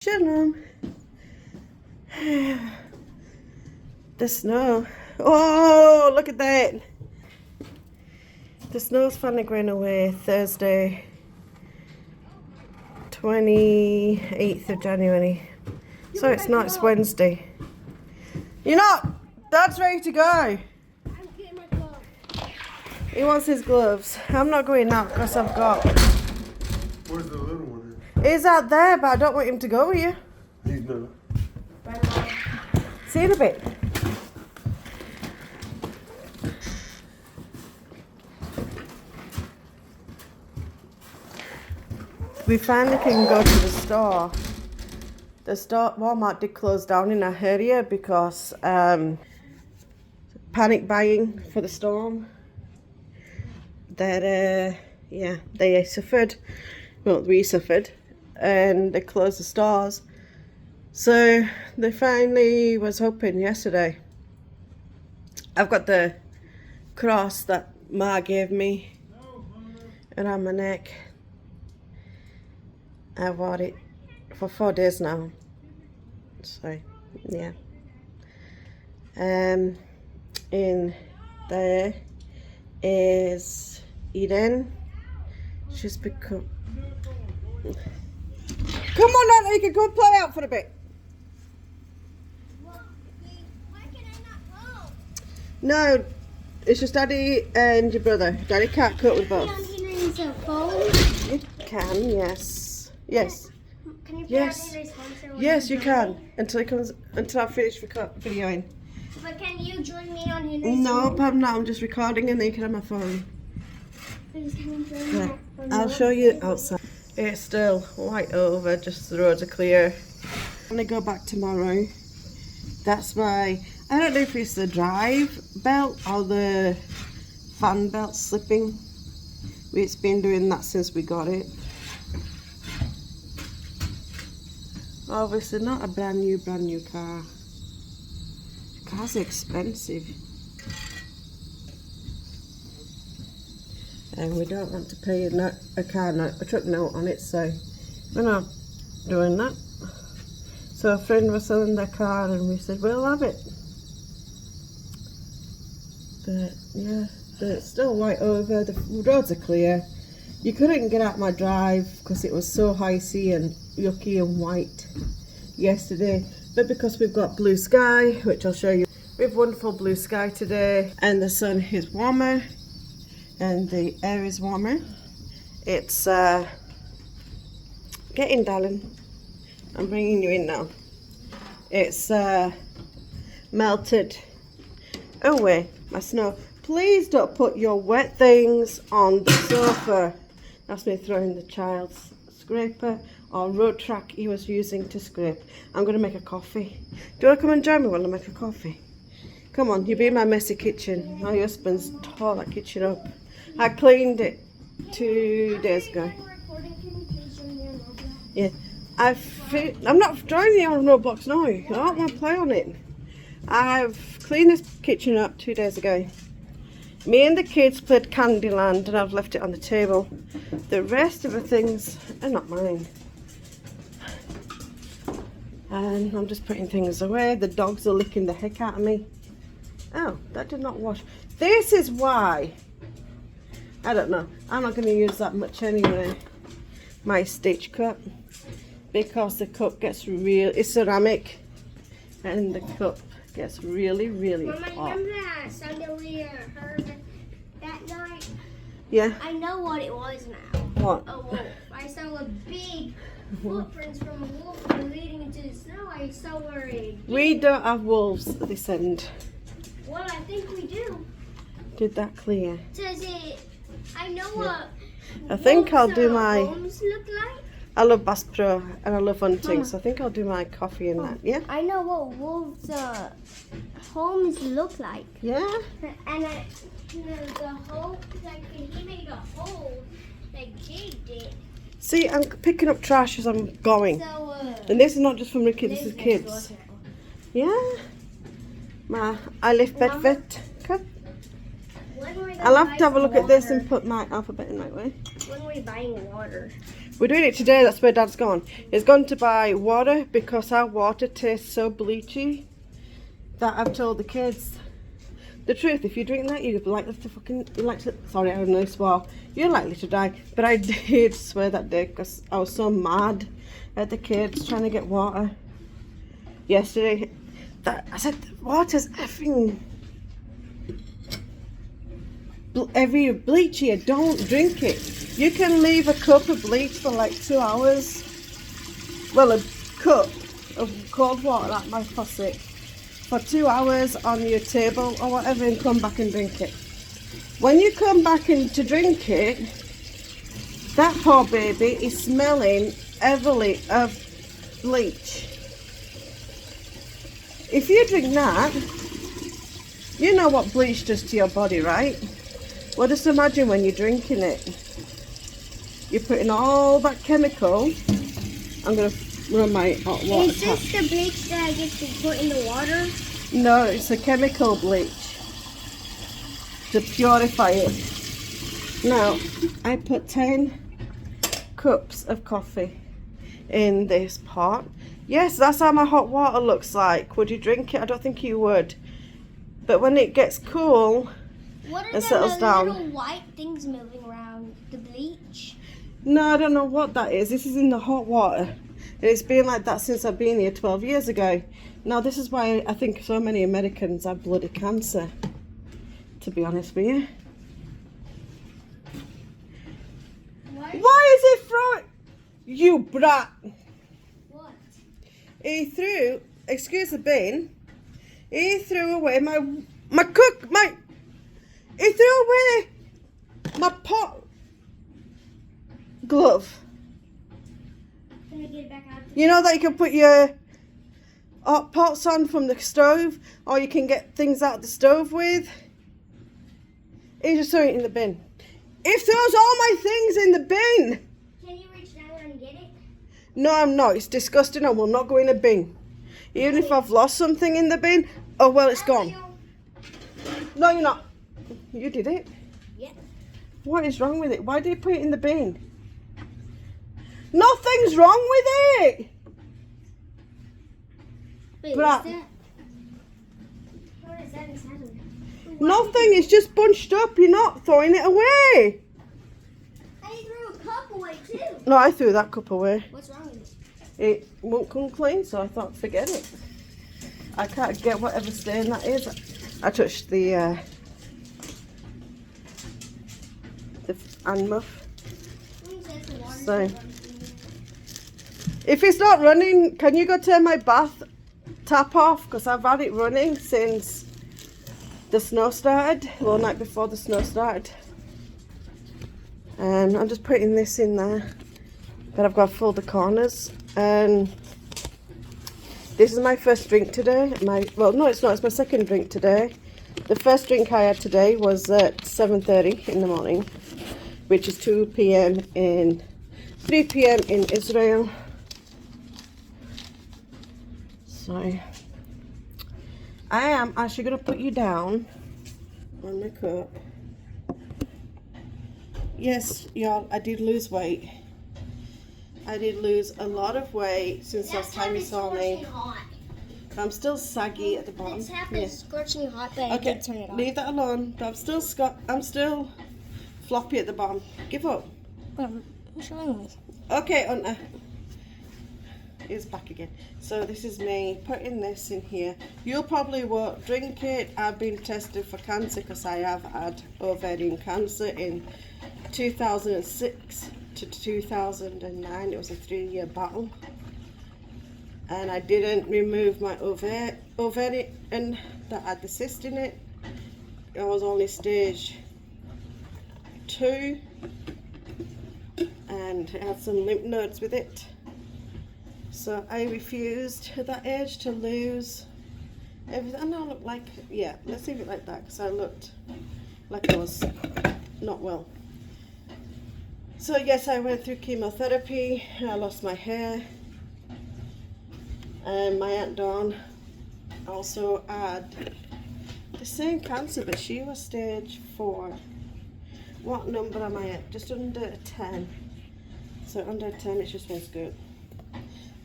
Shalom. The snow. Oh, look at that. The snow's finally going away Thursday, 28th of January. So it's not, it's Wednesday. You're not? Dad's ready to go. I'm getting my gloves. He wants his gloves. I'm not going out because I've got... Where's the little one? He's out there, but I don't want him to go with you. He's not. See you in a bit. We finally can go to the store. The store, Walmart did close down in our area because panic buying for the storm. That they suffered. Well, we suffered, and they closed the stores. So they finally was open yesterday. I've got the cross that Ma gave me around my neck. I wore it for 4 days now. So yeah. In there is Eden. She's become. Come on, Nana, you can go play out for a bit. Why can I not go? No, it's just Daddy and your brother. Daddy can't cope with both. Can you put on Henry's phone? You can, yes. Yes. Can you put Yes. on Henry's phone? So we Yes, you join? can. Until I finish videoing. But can you join me on Henry's No, phone? I'm not. I'm just recording and then you can have my phone. Please, can you join Yeah. me on I'll your show you phone? outside. It's still white over, just the roads are clear. I'm gonna go back tomorrow. That's my, I don't know if it's the drive belt or the fan belt slipping. It's been doing that since we got it. Obviously not a brand new car. The car's expensive. And we don't want to pay a truck note on it, so we're not doing that. So a friend was selling their car and we said, we'll have it. But yeah, it's still white over, the roads are clear. You couldn't get out my drive because it was so icy and yucky and white yesterday. But because we've got blue sky, which I'll show you, we have wonderful blue sky today and the sun is warmer. And the air is warmer. It's get in, darling. I'm bringing you in now. It's melted away my snow. Please don't put your wet things on the sofa. That's me throwing the child's scraper or road track he was using to scrape. I'm going to make a coffee. Do you want to come and join me while I make a coffee? Come on, you be in my messy kitchen. My husband's tore that kitchen up. I cleaned it 2 days ago. Yeah, I'm not joining you on Roblox now. I don't want to play on it. I've cleaned this kitchen up 2 days ago. Me and the kids played Candyland and I've left it on the table. The rest of the things are not mine. And I'm just putting things away. The dogs are licking the heck out of me. Oh, that did not wash. This is why. I don't know. I'm not going to use that much anyway. My stitch cup. Because the cup gets real. It's ceramic. And the cup gets really, really Mama, hot. remember that Sunday we heard that night? Yeah. I know what it was now. What? A wolf. I saw a big footprints from a wolf leading into the snow. I saw where it. We don't have wolves at this end. Well, I think we do. Did that clear? Does it? I know what. I think I'll wolves do or my... homes look like. I love Bass Pro and I love hunting, so I think I'll do my coffee in that. Yeah? I know what wolves' homes look like. Yeah? And the hole, like he made a hole, like Jake did. See, I'm picking up trash as I'm going. So, And this is not just from Ricky, this is kids. Yeah? I live Bedford. Cut. When were they I'll have to have a buying look at this water? and put my alphabet in my way. When were we buying water? We're doing it today, that's where Dad's gone. He's gone to buy water because our water tastes so bleachy that I've told the kids the truth. If you drink that, you're likely to sorry, I don't know, swear. You're likely to die. But I did swear that day because I was so mad at the kids trying to get water yesterday. That I said, water's effing bleach here, don't drink it. You can leave a cup of bleach for like 2 hours. Well, a cup of cold water, that might cost it, for 2 hours on your table or whatever, and come back and drink it. When you come back in to drink it, that poor baby is smelling heavily of bleach. If you drink that, you know what bleach does to your body, right? Well, just imagine when you're drinking it. You're putting all that chemical. I'm going to run my hot water Is this the bleach that I get to put in the water? No, it's a chemical bleach to purify it. Now, I put 10 cups of coffee in this pot. Yes, that's how my hot water looks like. Would you drink it? I don't think you would. But when it gets cool, What are it settles down. little white things moving around? The bleach? No, I don't know what that is. This is in the hot water. And it's been like that since I've been here 12 years ago. Now, this is why I think so many Americans have bloody cancer, to be honest with you. Why Why is it throwing? You brat. What? He threw, excuse the bin, he threw away my he threw away my pot glove. Can I get it back out? You know that you can put your hot pots on from the stove, or you can get things out of the stove with. He just threw it in the bin. He throws all my things in the bin. Can you reach down there and get it? No, I'm not. It's disgusting. I will not go in a bin. Even if I've lost something in the bin, oh well, it's gone. No, you're not. You did it. Yeah. What is wrong with it? Why did you put it in the bin? Nothing's wrong with it. Wait, Brat. what's that? What is that inside of it? Nothing. It's just bunched up. You're not throwing it away. I threw a cup away too. No, I threw that cup away. What's wrong with it? It won't come clean, so I thought, forget it. I can't get whatever stain that is. I touched the hand muff. So, if it's not running, can you go turn my bath tap off? Because I've had it running since the snow started. Well, the night before the snow started. And I'm just putting this in there. But I've got to fill the corners. And this is my first drink today. Well, no, it's not. It's my second drink today. The first drink I had today was at 7:30 in the morning, which is 2 p.m. in 3 p.m. in Israel. So I am actually going to put you down on my cup. Yes, y'all, I did lose weight. I did lose a lot of weight since last time you saw me. I'm still saggy at the bottom. It's happened scorching hot, but I Okay, did turn it on. leave that alone. But I'm still floppy at the bottom. Give up. I'm showing me. Okay, Unta. It's back again. So this is me putting this in here. You probably won't drink it. I've been tested for cancer because I have had ovarian cancer in 2006 to 2009. It was a 3-year battle. And I didn't remove my ovarian that had the cyst in it. I was only stage 2. And it had some lymph nodes with it. So I refused at that age to lose everything. And I look like, yeah, let's leave it like that because I looked like I was not well. So yes, I went through chemotherapy. I lost my hair. And my Aunt Dawn also had the same cancer, but she was stage 4. What number am I at? Just under 10. So under 10, it just one scoop.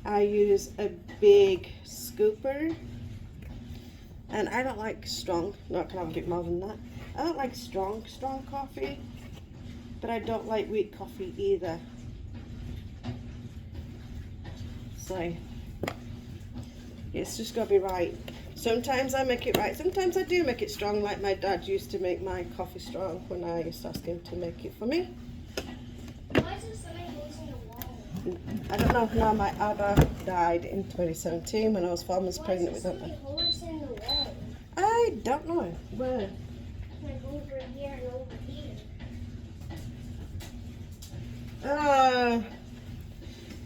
I use a big scooper. And I don't like strong. No, I can have a bit more than that. I don't like strong coffee. But I don't like weak coffee either. So, it's just got to be right. Sometimes I make it right. Sometimes I do make it strong, like my dad used to make my coffee strong when I used to ask him to make it for me. Why is there so many holes in the wall? I don't know. No, my Abba died in 2017 when I was 4 months pregnant with Why is Abba. there so many holes in the wall? I don't know. Where? Like over here and over here.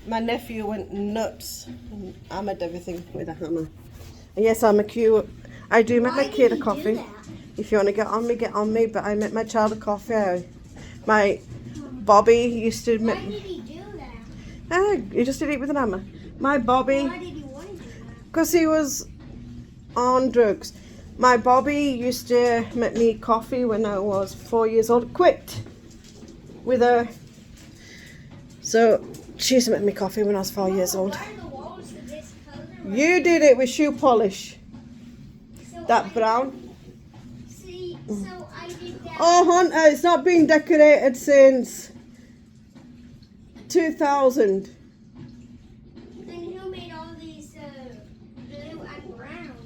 My nephew went nuts and hammered everything with a hammer. And yes, I do make my kid a coffee. If you want to get on me, but I make my child a coffee. My Bobby used to Why make... did he do that? He just did it with an hammer. My Bobby... Why did he want to do that? Because he was on drugs. My Bobby used to make me coffee when I was 4 years old. Quit with her. So she used to make me coffee when I was 4 years old. Why are the walls this color? You did it with shoe polish. So That brown. See, so I did that. Oh, Hunter, it's not been decorated since 2000. Then who made all these blue and brown?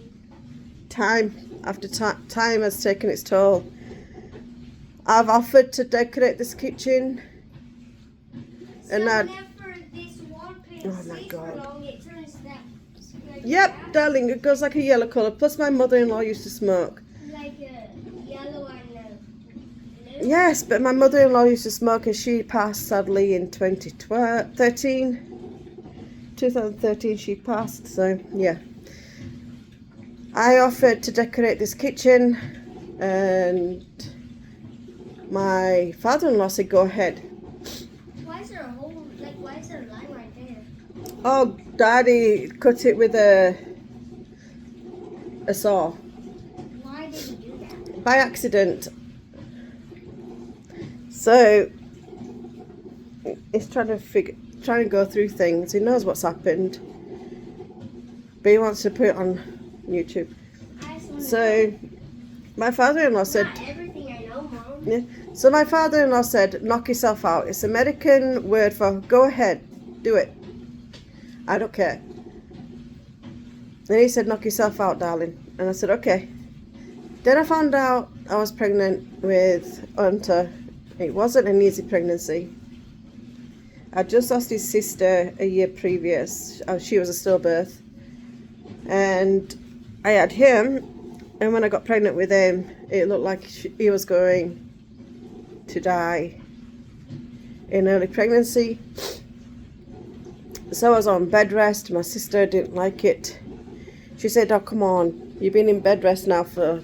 Time after time has taken its toll. I've offered to decorate this kitchen. So And that- whenever this wall paint Oh my stays God. for long, it turns that. Like Yep, that, darling, it goes like a yellow colour. Plus my mother-in-law used to smoke. like a yellow and blue. Yes, but my mother-in-law used to smoke and she passed sadly in 2013 she passed, so yeah. I offered to decorate this kitchen and my father-in-law said go ahead. Why is there a hole? Like, why is there a line right there? Oh, Daddy cut it with a saw Why did he do that? by accident. So he's trying to go through things. He knows what's happened, but he wants to put it on YouTube. I just wanna So my father-in-law said, Not everything I know, Mom. yeah. So my father-in-law said, knock yourself out. It's American word for go ahead, do it. I don't care. Then he said, knock yourself out, darling. And I said, okay. Then I found out I was pregnant with Hunter. It wasn't an easy pregnancy. I just lost his sister a year previous. She was a stillbirth. And I had him. And when I got pregnant with him, it looked like he was going to die in early pregnancy. So I was on bed rest. My sister didn't like it. She said, oh, come on. You've been in bed rest now for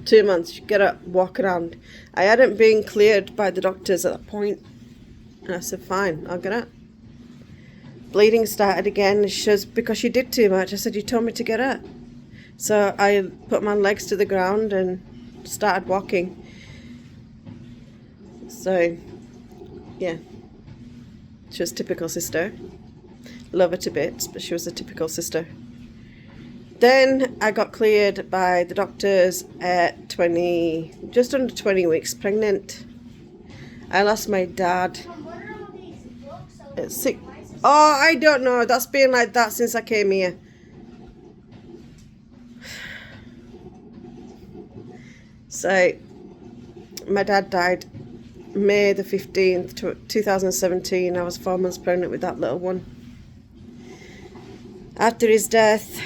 2 months. You get up, walk around. I hadn't been cleared by the doctors at that point. And I said, fine, I'll get up. Bleeding started again. She was, because she did too much. I said, you told me to get up. So I put my legs to the ground and started walking. So, yeah. She was a typical sister. Love her to bits, but she was a typical sister. Then I got cleared by the doctors at just under 20 weeks pregnant. I lost my dad Mom, what are all these books over at 6. Why is this- Oh, I don't know. That's been like that since I came here. So, my dad died May the 15th, 2017. I was 4 months pregnant with that little one. After his death,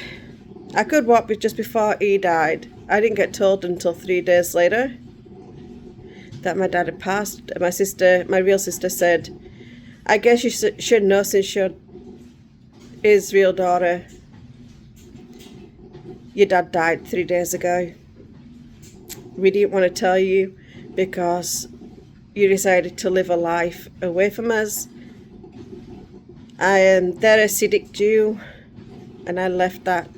I could walk just before he died. I didn't get told until 3 days later that my dad had passed. My sister, my real sister, said, I guess you should know since you're his real daughter. Your dad died 3 days ago. We didn't want to tell you because you decided to live a life away from us. They're Hasidic Jew, and I left that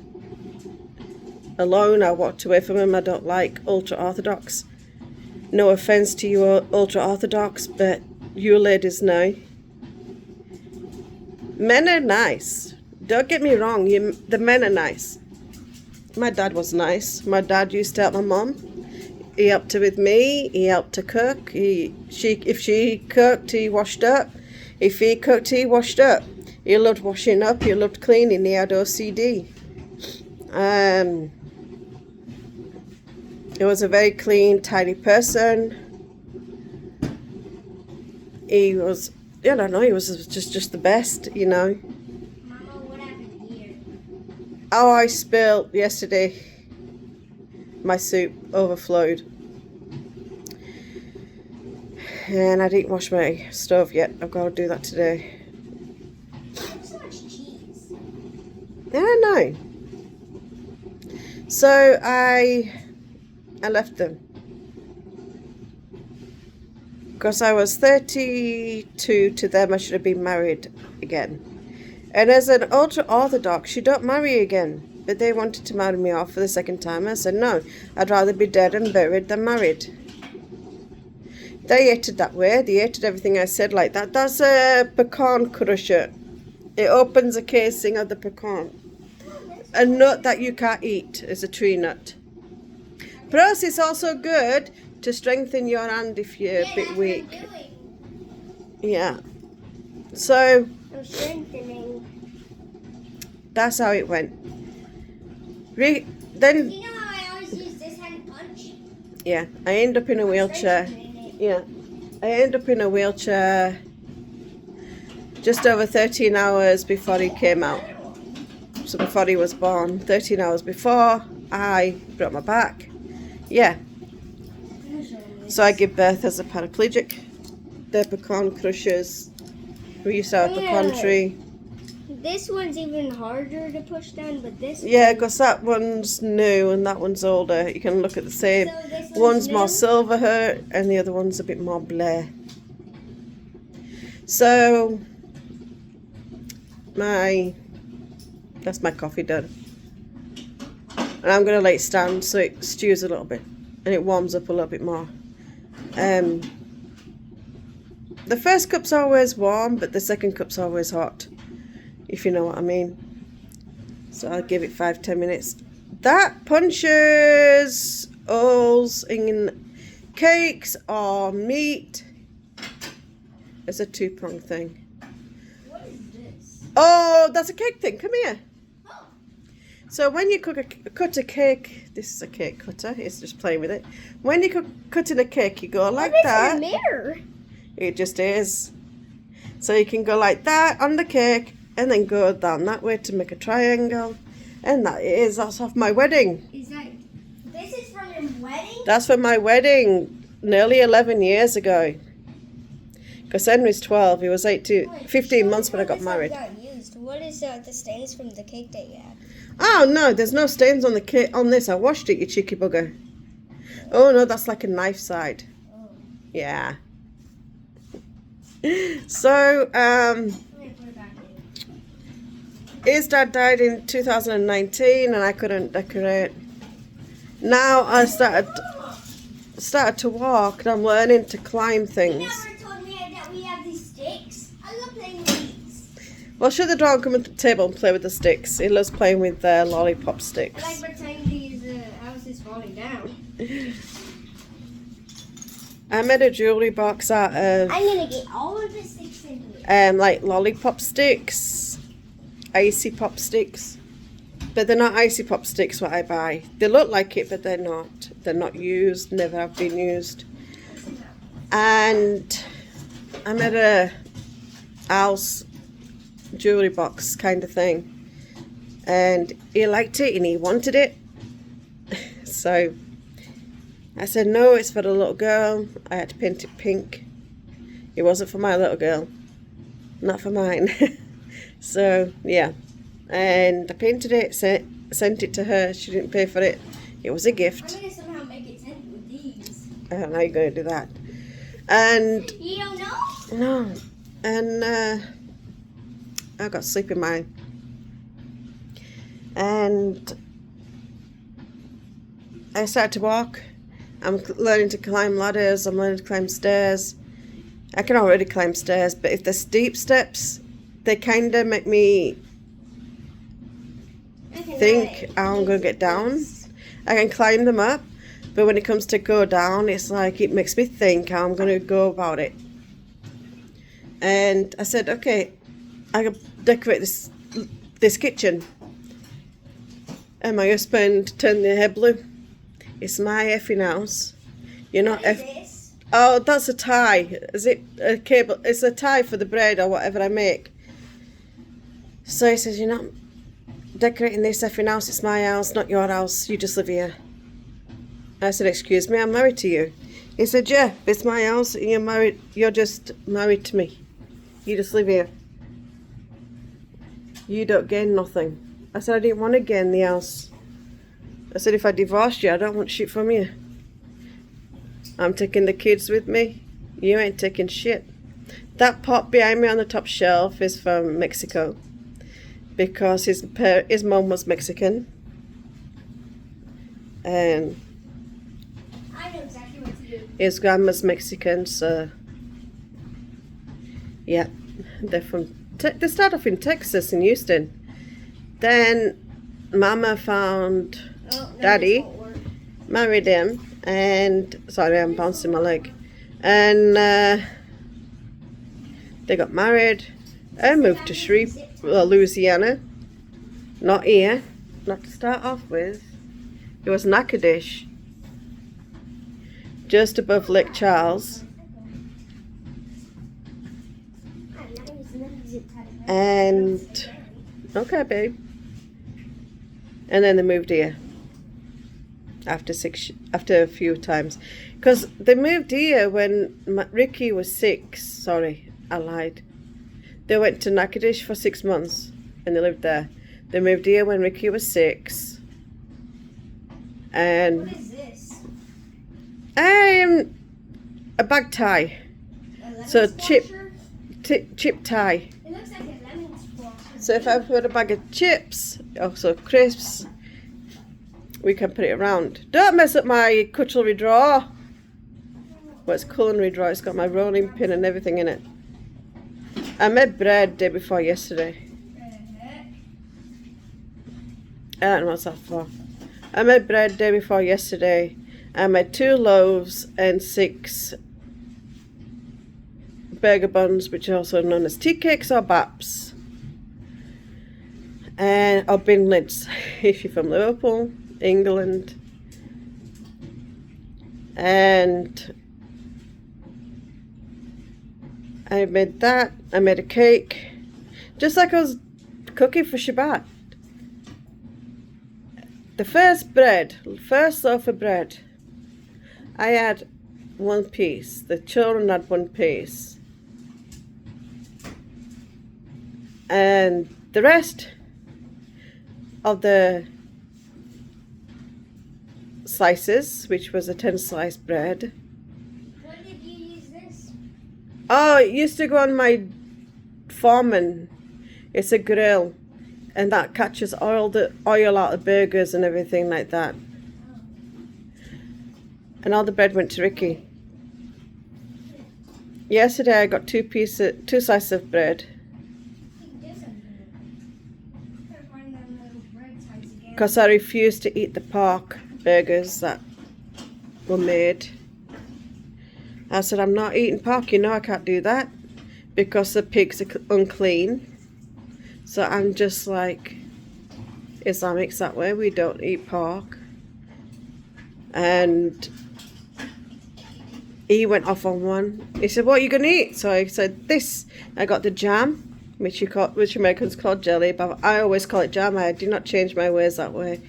alone. I walked away from him. I don't like ultra-Orthodox. No offense to you ultra-Orthodox, but you ladies know Men are nice. Don't get me wrong, the men are nice. My dad was nice. My dad used to help my mum. He helped her with me. He helped her cook. If she cooked, he washed up. If he cooked, he washed up. He loved washing up. He loved cleaning. He had OCD. He was a very clean, tidy person. He was, I don't know, he was just the best, you know. Mama, what happened here? Oh, I spilled yesterday. My soup overflowed. And I didn't wash my stove yet. I've got to do that today. There's so much cheese. I don't know. So I left them. Because I was 32 to them, I should have been married again. And as an ultra-Orthodox, you don't marry again. But they wanted to marry me off for the second time. I said, no, I'd rather be dead and buried than married. They hated that way. They hated everything I said like that. That's a pecan crusher. It opens the casing of the pecan. A nut that you can't eat is a tree nut. Plus, it's also good to strengthen your hand if you're a bit weak. Yeah. So, I'm strengthening. that's how it went. You Then, know how I always use this hand punch? yeah, I end up in a wheelchair. Yeah, I end up in a wheelchair just over 13 hours before he came out. So before he was born, 13 hours before, I broke my back. Yeah, so I give birth as a paraplegic. The pecan crushers, we used to have a pecan tree. This one's even harder to push down, but this Yeah, because that one's new and that one's older. You can look at the same. So this One's more new? silver hair and the other one's a bit more blare. So, that's my coffee done. And I'm going to let it stand so it stews a little bit and it warms up a little bit more. The first cup's always warm, but the second cup's always hot, if you know what I mean. So I'll give it 5-10 minutes. That punches holes in cakes or meat. It's a two-pronged thing. What is this? Oh, that's a cake thing. Come here. Oh. So when you cut a cake, this is a cake cutter. It's just playing with it. When you cutting a cake, you go like that. A mirror. It just is. So you can go like that on the cake and then go down that way to make a triangle. And that's off my wedding. This is from your wedding? That's for my wedding nearly 11 years ago. Because Henry's 12, he was 15 months when I got married. What is the stains from the cake that you had? Oh no, there's no stains on the cake on this. I washed it, you cheeky bugger. Oh no, that's like a knife side. Oh. Yeah. So, his dad died in 2019 and I couldn't decorate. Now I started to walk and I'm learning to climb things. You never told me that we have these sticks. I love playing with these. Well, shut the door and come to the table and play with the sticks. He loves playing with lollipop sticks. I like pretending these house is falling down. I made a jewellery box out of I'm gonna get all of the sticks in here. like lollipop sticks, icy pop sticks. But they're not icy pop sticks what I buy. They look like it, but they're not. They're not used, never have been used. And I made a house jewellery box kind of thing. And he liked it and he wanted it. So I said, no, it's for the little girl. I had to paint it pink. It wasn't for my little girl. Not for mine. So, yeah. And I painted it, sent it to her. She didn't pay for it. It was a gift. I'm going to somehow make it sent with these. I don't know how you're going to do that. And... You don't know? No. And I got sleepy mind. And I started to walk. I'm learning to climb ladders. I'm learning to climb stairs. I can already climb stairs, but if there's steep steps, they kind of make me Okay, think now how I'm going to get down. I can climb them up, but when it comes to go down, it's like it makes me think how I'm going to go about it. And I said, okay, I can decorate this kitchen. And my husband turned their head blue. It's my effing house. You're not What is eff. this? Oh, that's a tie. Is it a cable? It's a tie for the bread or whatever I make. So he says, you're not decorating this effing house. It's my house, not your house. You just live here. I said, excuse me, I'm married to you. He said, yeah, it's my house. And you're married. You're just married to me. You just live here. You don't gain nothing. I said, I didn't want to gain the house. I said, if I divorced you, I don't want shit from you. I'm taking the kids with me. You ain't taking shit. That pot behind me on the top shelf is from Mexico. Because his mom was Mexican. And I know exactly what to do. his grandma's Mexican, so... Yeah, they're from... They start off in Texas, in Houston. Then Mama found Oh, no, Daddy, this won't work. married him, and... Sorry, I'm bouncing my leg. And they got married and moved to Louisiana. Not here. Not to start off with. It was Natchitoches. Just above Lake Charles. And... Okay, babe. And then they moved here. After a few times. Because they moved here when Ricky was 6. Sorry, I lied. They went to Natchitoches for 6 months. And they lived there. They moved here when Ricky was 6. And... What is this? A bag tie. A lemon So squasher? chip tie. It looks like a lemon squasher. So if I put a bag of chips, also crisps, we can put it around. Don't mess up my cutlery drawer. Well, it's culinary drawer. It's got my rolling pin and everything in it. I made bread day before yesterday. I don't know what's that for. I made bread day before yesterday. I made 2 loaves and 6 burger buns, which are also known as tea cakes or baps. And or bin lids, if you're from Liverpool, England. And I made that. I made a cake, just like I was cooking for Shabbat. The first loaf of bread, I had 1 piece. The children had 1 piece. And the rest of the slices, which was a 10-slice bread. When did you use this? Oh, it used to go on my Foreman. It's a grill. And that catches oil out of burgers and everything like that. And all the bread went to Ricky. Yesterday I got 2 slices of bread. Because I refused to eat the pork burgers that were made. I said, I'm not eating pork, you know I can't do that. Because the pigs are unclean. So I'm just like, Islamics that way, we don't eat pork. And he went off on one. He said, what are you going to eat? So I said, this. I got the jam, which Americans call jelly, but I always call it jam. I do not change my ways that way.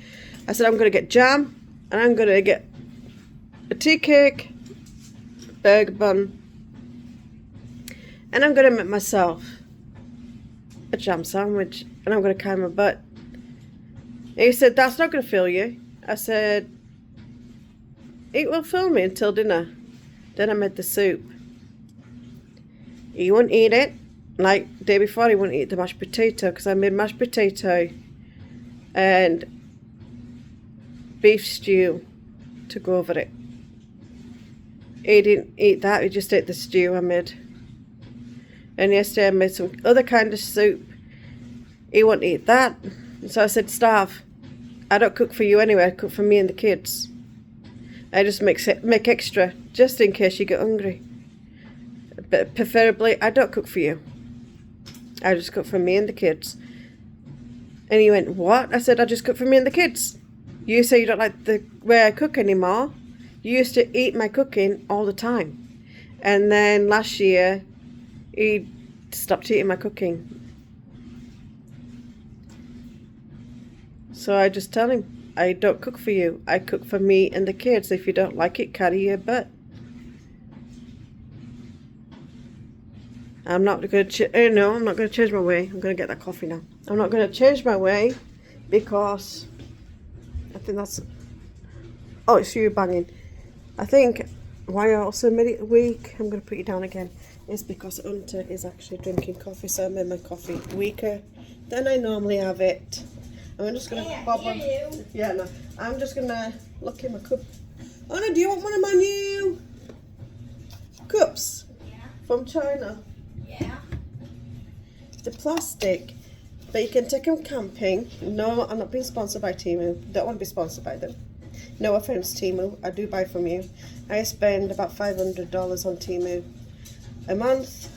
I said, I'm going to get jam, and I'm going to get a tea cake, burger bun, and I'm going to make myself a jam sandwich, and I'm going to carry my butt. And he said, that's not going to fill you. I said, it will fill me until dinner. Then I made the soup. He wouldn't eat it. Like the day before, he wouldn't eat the mashed potato because I made mashed potato and beef stew to go over it. He didn't eat that. He just ate the stew I made. And yesterday I made some other kind of soup. He won't eat that. So I said, Starve. I don't cook for you anyway, I cook for me and the kids. I just make extra, just in case you get hungry. But preferably, I don't cook for you. I just cook for me and the kids. And he went, what? I said, I just cook for me and the kids. You say you don't like the way I cook anymore. You used to eat my cooking all the time. And then last year, he stopped eating my cooking. So I just tell him, I don't cook for you. I cook for me and the kids. If you don't like it, carry your butt. I'm not going to, no, I'm not going to change my way. I'm going to get that coffee now. I'm not going to change my way because I think that's, oh, it's you banging. I think why I also made it weak, I'm going to put you down again, is because Hunter is actually drinking coffee, so I made my coffee weaker than I normally have it. I'm just going to bob on. Yeah, no. I'm just going to look in my cup. Oh no, do you want one of my new cups? Yeah. From China? Yeah. The plastic, but you can take them camping. No, I'm not being sponsored by Temu. Don't want to be sponsored by them. No offense, Temu. I do buy from you. I spend about $500 on Temu a month.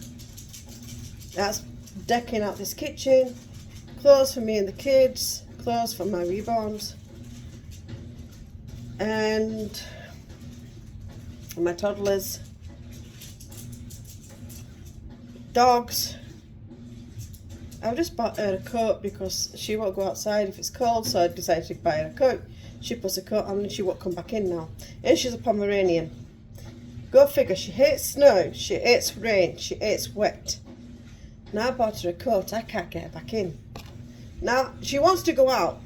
That's decking out this kitchen. Clothes for me and the kids. Clothes for my reborns. And my toddlers. Dogs. I've just bought her a coat because she won't go outside if it's cold, so I decided to buy her a coat. She puts a coat on and she won't come back in now. And she's a Pomeranian. Go figure, she hates snow, she hates rain, she hates wet. Now I bought her a coat, I can't get her back in. Now, she wants to go out.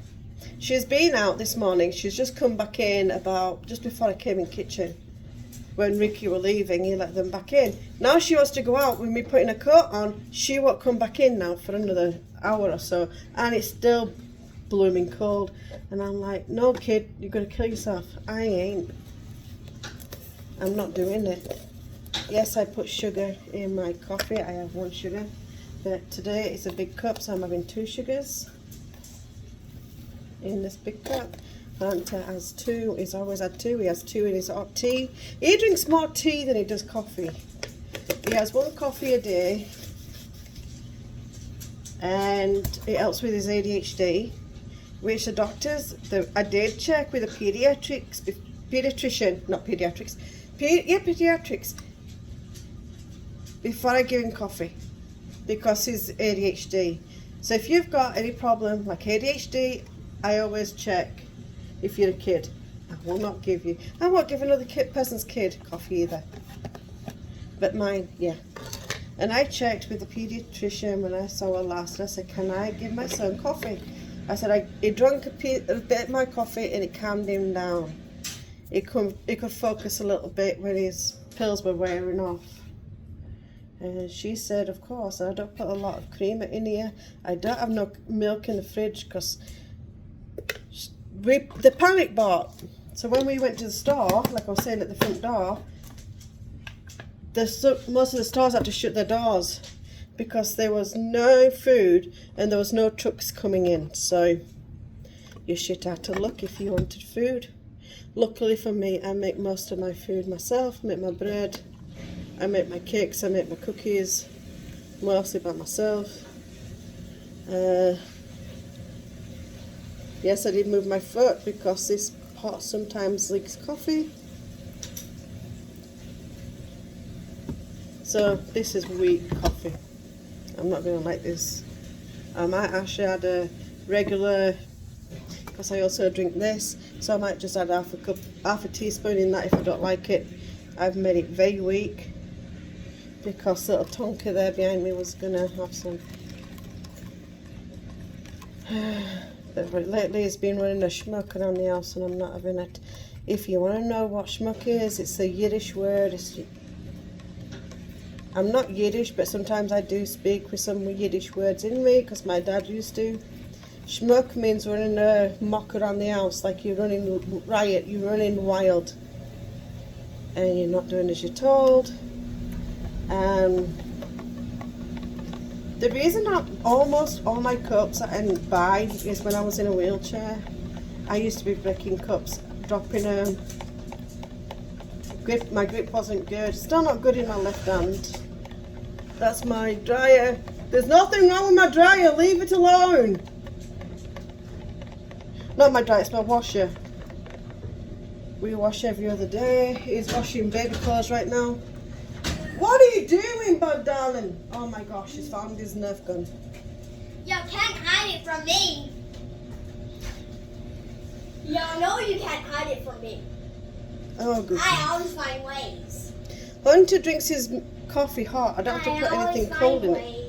She's been out this morning, she's just come back in about, just before I came in kitchen. When Ricky were leaving, he let them back in. Now she wants to go out with me putting a coat on. She won't come back in now for another hour or so. And it's still blooming cold. And I'm like, no kid, you're going to kill yourself. I ain't. I'm not doing it. Yes, I put sugar in my coffee. I have 1 sugar. But today it's a big cup, so I'm having 2 sugars in this big cup. Hunter has 2. He's always had 2. He has 2 in his hot tea. He drinks more tea than he does coffee. He has 1 coffee a day, and it helps with his ADHD, which the doctors, I did check with a pediatrician, not pediatrics, pediatrics, before I give him coffee, because he's ADHD. So if you've got any problem like ADHD, I always check. If you're a kid, I will not give you. I won't give another person's kid coffee either. But mine, yeah. And I checked with the pediatrician when I saw her last. And I said, "Can I give my son coffee?" I said, he drank a bit of my coffee and it calmed him down. He could focus a little bit when his pills were wearing off. And she said, "Of course. I don't put a lot of cream in here. I don't have no milk in the fridge because." The panic bought. So when we went to the store, like I was saying at the front door, most of the stores had to shut their doors because there was no food and there was no trucks coming in. So you shit had to look if you wanted food. Luckily for me, I make most of my food myself. I make my bread, I make my cakes, I make my cookies, mostly by myself. Yes, I did move my foot because this pot sometimes leaks coffee. So this is weak coffee. I'm not going to like this. I might actually add a regular, because I also drink this, so I might just add half a teaspoon in that if I don't like it. I've made it very weak because little Tonka there behind me was going to have some. But lately it's been running a schmuck around the house and I'm not having it. If you want to know what schmuck is, it's a Yiddish word. I'm not Yiddish, but sometimes I do speak with some Yiddish words in me because my dad used to. Schmuck means running a mock around the house, like you're running riot, you're running wild. And you're not doing as you're told. The reason almost all my cups I didn't buy is when I was in a wheelchair. I used to be breaking cups, dropping them. My grip wasn't good. Still not good in my left hand. That's my dryer. There's nothing wrong with my dryer. Leave it alone. Not my dryer, it's my washer. We wash every other day. He's washing baby clothes right now. What are you doing, bud, darling? Oh my gosh, he's found his Nerf gun. You can't hide it from me. You know you can't hide it from me. Oh, good. I always find ways. Hunter drinks his coffee hot. I don't have to put anything cold in it.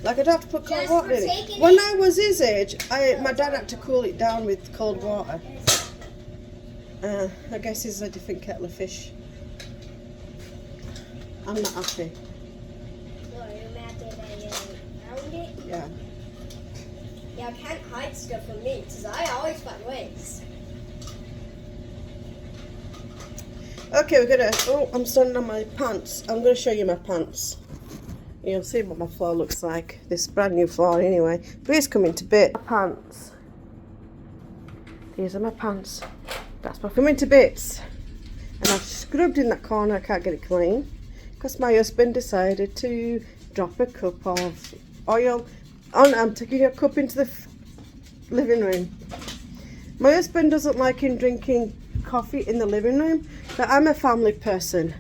Like I don't have to put cold Just water for in it. taking When it. I was his age, my dad had to cool it down with cold water. I guess he's a different kettle of fish. I'm not happy. So you're mad that I found it? Yeah. Yeah, I can't hide stuff from me because I always find ways. Okay, we're gonna. Oh, I'm standing on my pants. I'm gonna show you my pants. You'll see what my floor looks like. This brand new floor, anyway. But it's coming to bits. My pants. These are my pants. That's my coming to bits. And I've scrubbed in that corner. I can't get it clean because my husband decided to drop a cup of oil. Oh, I'm taking a cup into the living room. My husband doesn't like him drinking coffee in the living room, but I'm a family person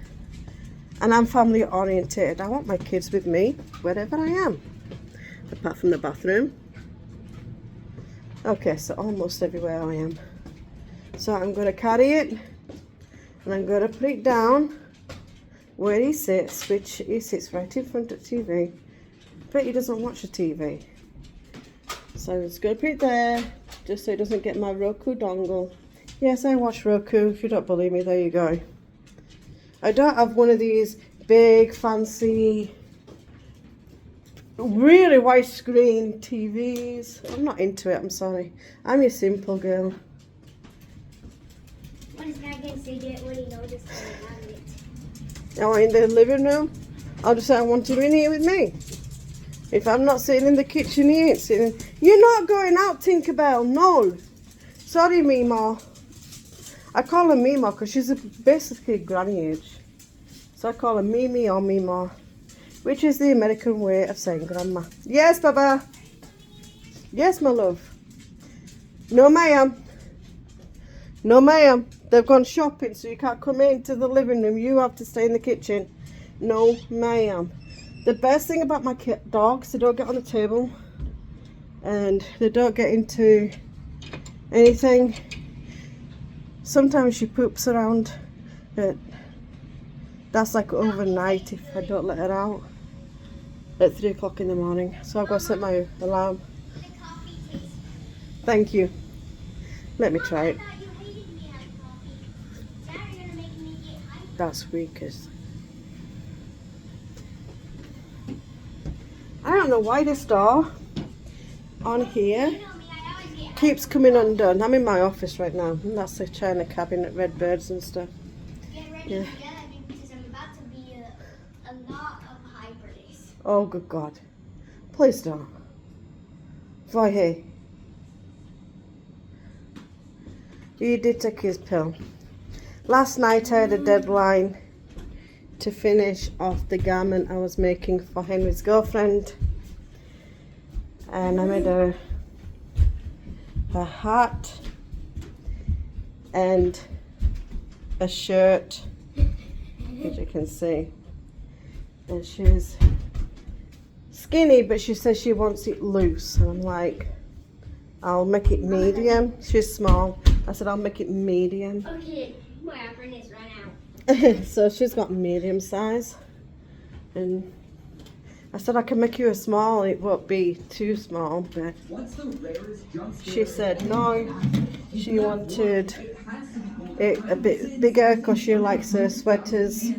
and I'm family oriented. I want my kids with me wherever I am, apart from the bathroom. Okay, so almost everywhere I am. So I'm going to carry it and I'm going to put it down where he sits, which he sits right in front of the TV, but he doesn't watch the TV. So I'm just going to put it there just so it doesn't get my Roku dongle. Yes, I watch Roku. If you don't believe me, there you go. I don't have one of these big, fancy, really widescreen TVs. I'm not into it, I'm sorry. I'm a simple girl. What is Dad going to say to it when he notices I have it? Now, in the living room, I'll just say I want him in here with me. If I'm not sitting in the kitchen, he ain't sitting. You're not going out, Tinkerbell. No. Sorry, Mima. I call her Mima because she's basically granny age. So I call her Mimi or Mima, which is the American way of saying grandma. Yes, Baba. Yes, my love. No, ma'am. No, ma'am. They've gone shopping, so you can't come into the living room. You have to stay in the kitchen. No, ma'am. The best thing about my dogs, they don't get on the table and they don't get into anything. Sometimes she poops around, but that's like overnight if I don't let her out at 3 o'clock in the morning. So I've got to set my alarm. The coffee tastes good. Thank you. Let me try it. I thought you hated me having coffee. Dad, you're going to make me get hyped. That's weakest. I don't know why this door on here You know me, I always get hyped. keeps coming undone. I'm in my office right now, and that's the china cabinet, red birds and stuff. Get ready Yeah. to get it because I'm about to be a lot of hybrids. Oh, good God. Please don't. Why, hey. He did take his pill. Last night I had a deadline to finish off the garment I was making for Henry's girlfriend. And I made a hat and a shirt, as you can see. And she's skinny, but she says she wants it loose. And I'm like, I'll make it medium. She's small. I said, I'll make it medium. Okay, my apron is run out. So she's got medium size. And I said, I can make you a small. It won't be too small. But she said no. She wanted it a bit bigger because she likes her sweaters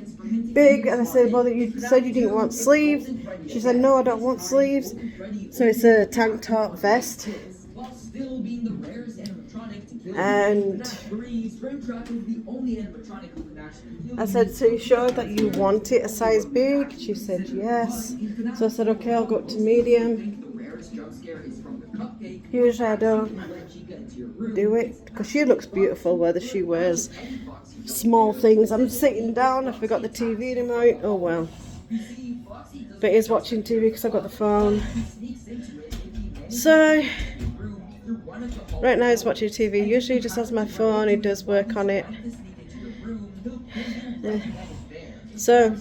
big. And I said, well, you said you didn't want sleeves. She said, no, I don't want sleeves. So it's a tank top vest. And I said, so you sure that you want it a size big? She said yes. So I said, okay, I'll go up to medium. Usually I don't do it because she looks beautiful whether she wears small things. I'm sitting down, I forgot the TV remote. Oh well. But he's watching TV because I got the phone. So right now he's watching TV. Usually he just has my phone, he does work on it. So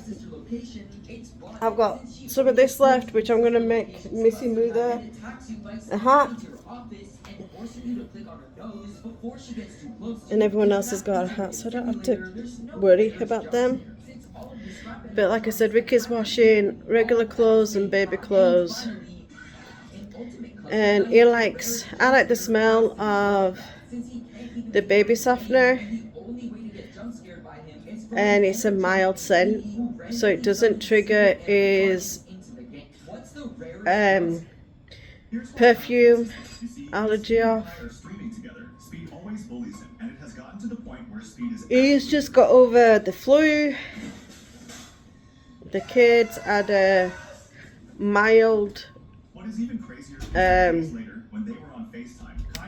I've got some of this left, which I'm going to make Missy Mother a hat. And everyone else has got a hat, so I don't have to worry about them. But like I said, Ricky's washing regular clothes and baby clothes. And I like the smell of the baby softener. And it's a mild scent, so it doesn't trigger his perfume allergy off. He's just got over the flu. The kids had a mild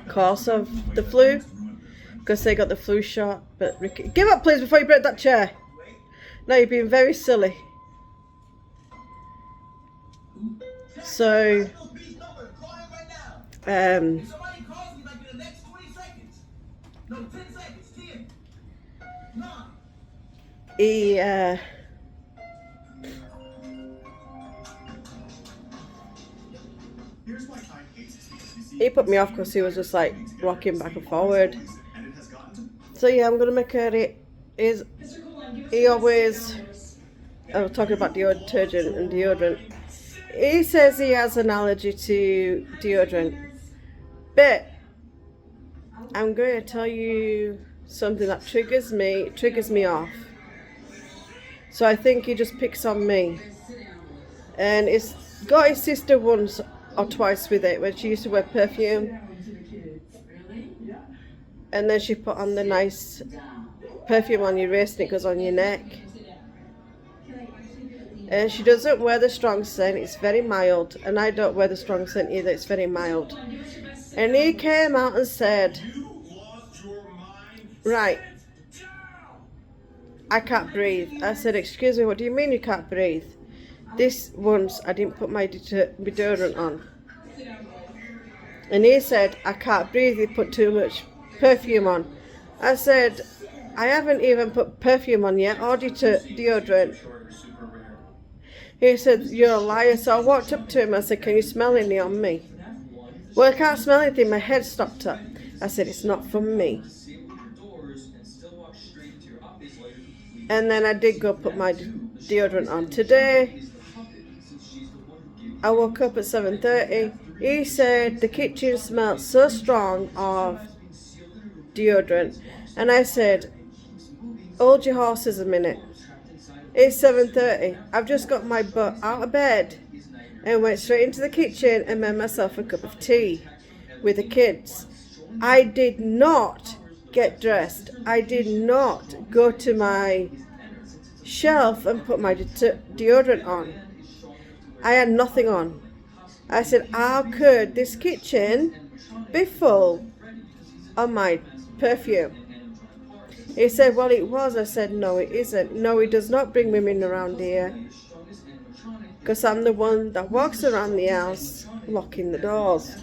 course of the flu because they got the flu shot. But Ricky, give up please before you break that chair. No, you're being very silly. So he put me off because he was just like rocking back and forward. So yeah, I'm gonna make her it. He always, I was talking about detergent and deodorant. He says he has an allergy to deodorant, but I'm going to tell you something that triggers me off. So I think he just picks on me. And it's got his sister once or twice with it when she used to wear perfume. And then she put on the nice perfume on your wrist and it goes on your neck. And she doesn't wear the strong scent, it's very mild. And I don't wear the strong scent either, it's very mild. And he came out and said, right, I can't breathe. I said, excuse me, what do you mean you can't breathe? This once I didn't put my deodorant on. And he said, I can't breathe, you put too much perfume on. I said, I haven't even put perfume on yet, or deodorant. He said, you're a liar. So I walked up to him, I said, can you smell any on me? Well, I can't smell anything, my head stopped up. I said, it's not from me. And then I did go put my deodorant on. Today, I woke up at 7:30. He said the kitchen smelled so strong of deodorant. And I said, hold your horses a minute. It's 7:30. I've just got my butt out of bed and went straight into the kitchen and made myself a cup of tea with the kids. I did not get dressed. I did not go to my shelf and put my deodorant on. I had nothing on. I said, how could this kitchen be full of my perfume? He said, well, it was. I said, no, it isn't. No, he does not bring women around here. Because I'm the one that walks around the house locking the doors.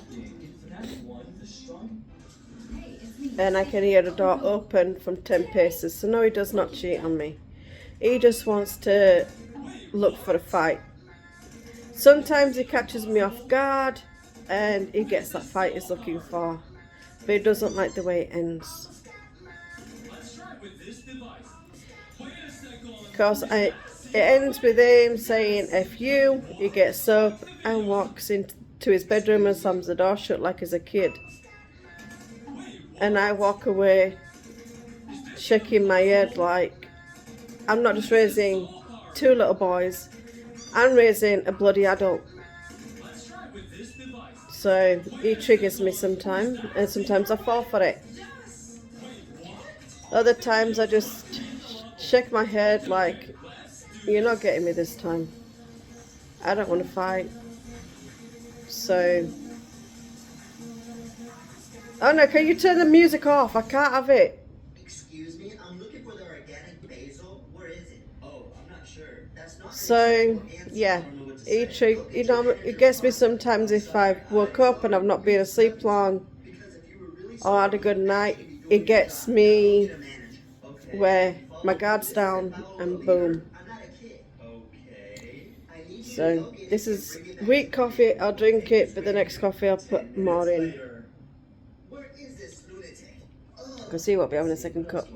And I can hear the door open from 10 paces. So no, he does not cheat on me. He just wants to look for a fight. Sometimes he catches me off guard and he gets that fight he's looking for. But he doesn't like the way it ends. Because it ends with him saying F you, he gets up and walks into his bedroom and slams the door shut like he's a kid. And I walk away shaking my head like I'm not just raising two little boys, I'm raising a bloody adult. So he triggers me sometimes, and sometimes I fall for it. Other times I just shake my head like, you're not getting me this time. I don't want to fight. So, oh no, can you turn the music off? I can't have it. Excuse me, I'm looking for the organic basil. Where is it? Oh, I'm not sure. That's not So, yeah, it gets me sometimes if I've woke up and I've not been asleep long or had a good night. It gets me where my guard's down and boom. So, this is weak coffee. I'll drink it, but the next coffee I'll put more in. Where is this lunatic? You can see what we'll be having a second cup.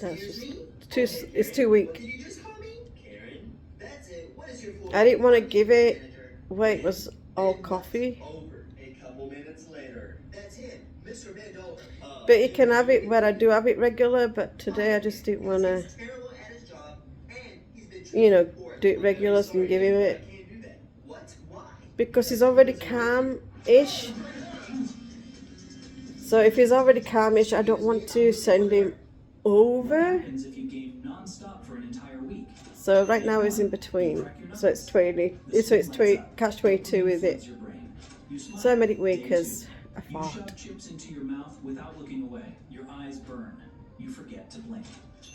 That's just it's too weak. Did you just call me? Karen? That's it. What is your full I didn't want to give it where it was all coffee. Over a couple minutes later. That's him, Mr. Mendola. But you can have it where I do have it regular, but today I just didn't want to, Terrible at his job, and he's been you know, do it regular and give him it. can't do that. What? Why? Because he's already calm-ish. So if he's already calm-ish, I don't want to send him over. If you game non-stop for an entire week. So right now he's in between. So it's 20. So it's 20, catch 22 with it. So I made it weak because I You fought. shove chips into your mouth without looking away. Your eyes burn. You forget to blink.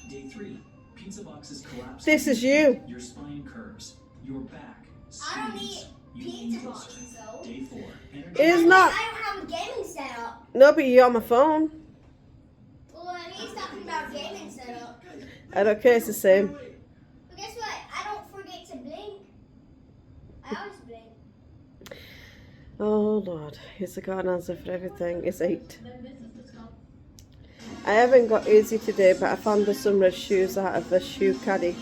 Day 3. Pizza boxes collapse. This is you. Your spine curves. Your back. I don't screams. need You pizza lean closer. boxes though. Day 4. It is not. I don't have a gaming setup. No, but you're on my phone. Well, he's talking about gaming setup. I don't care. It's the same. But guess what? I don't forget to blink. I always blink. Oh Lord, he's got an answer for everything. It's 8. I haven't got easy today, but I found her some red shoes out of the shoe caddy.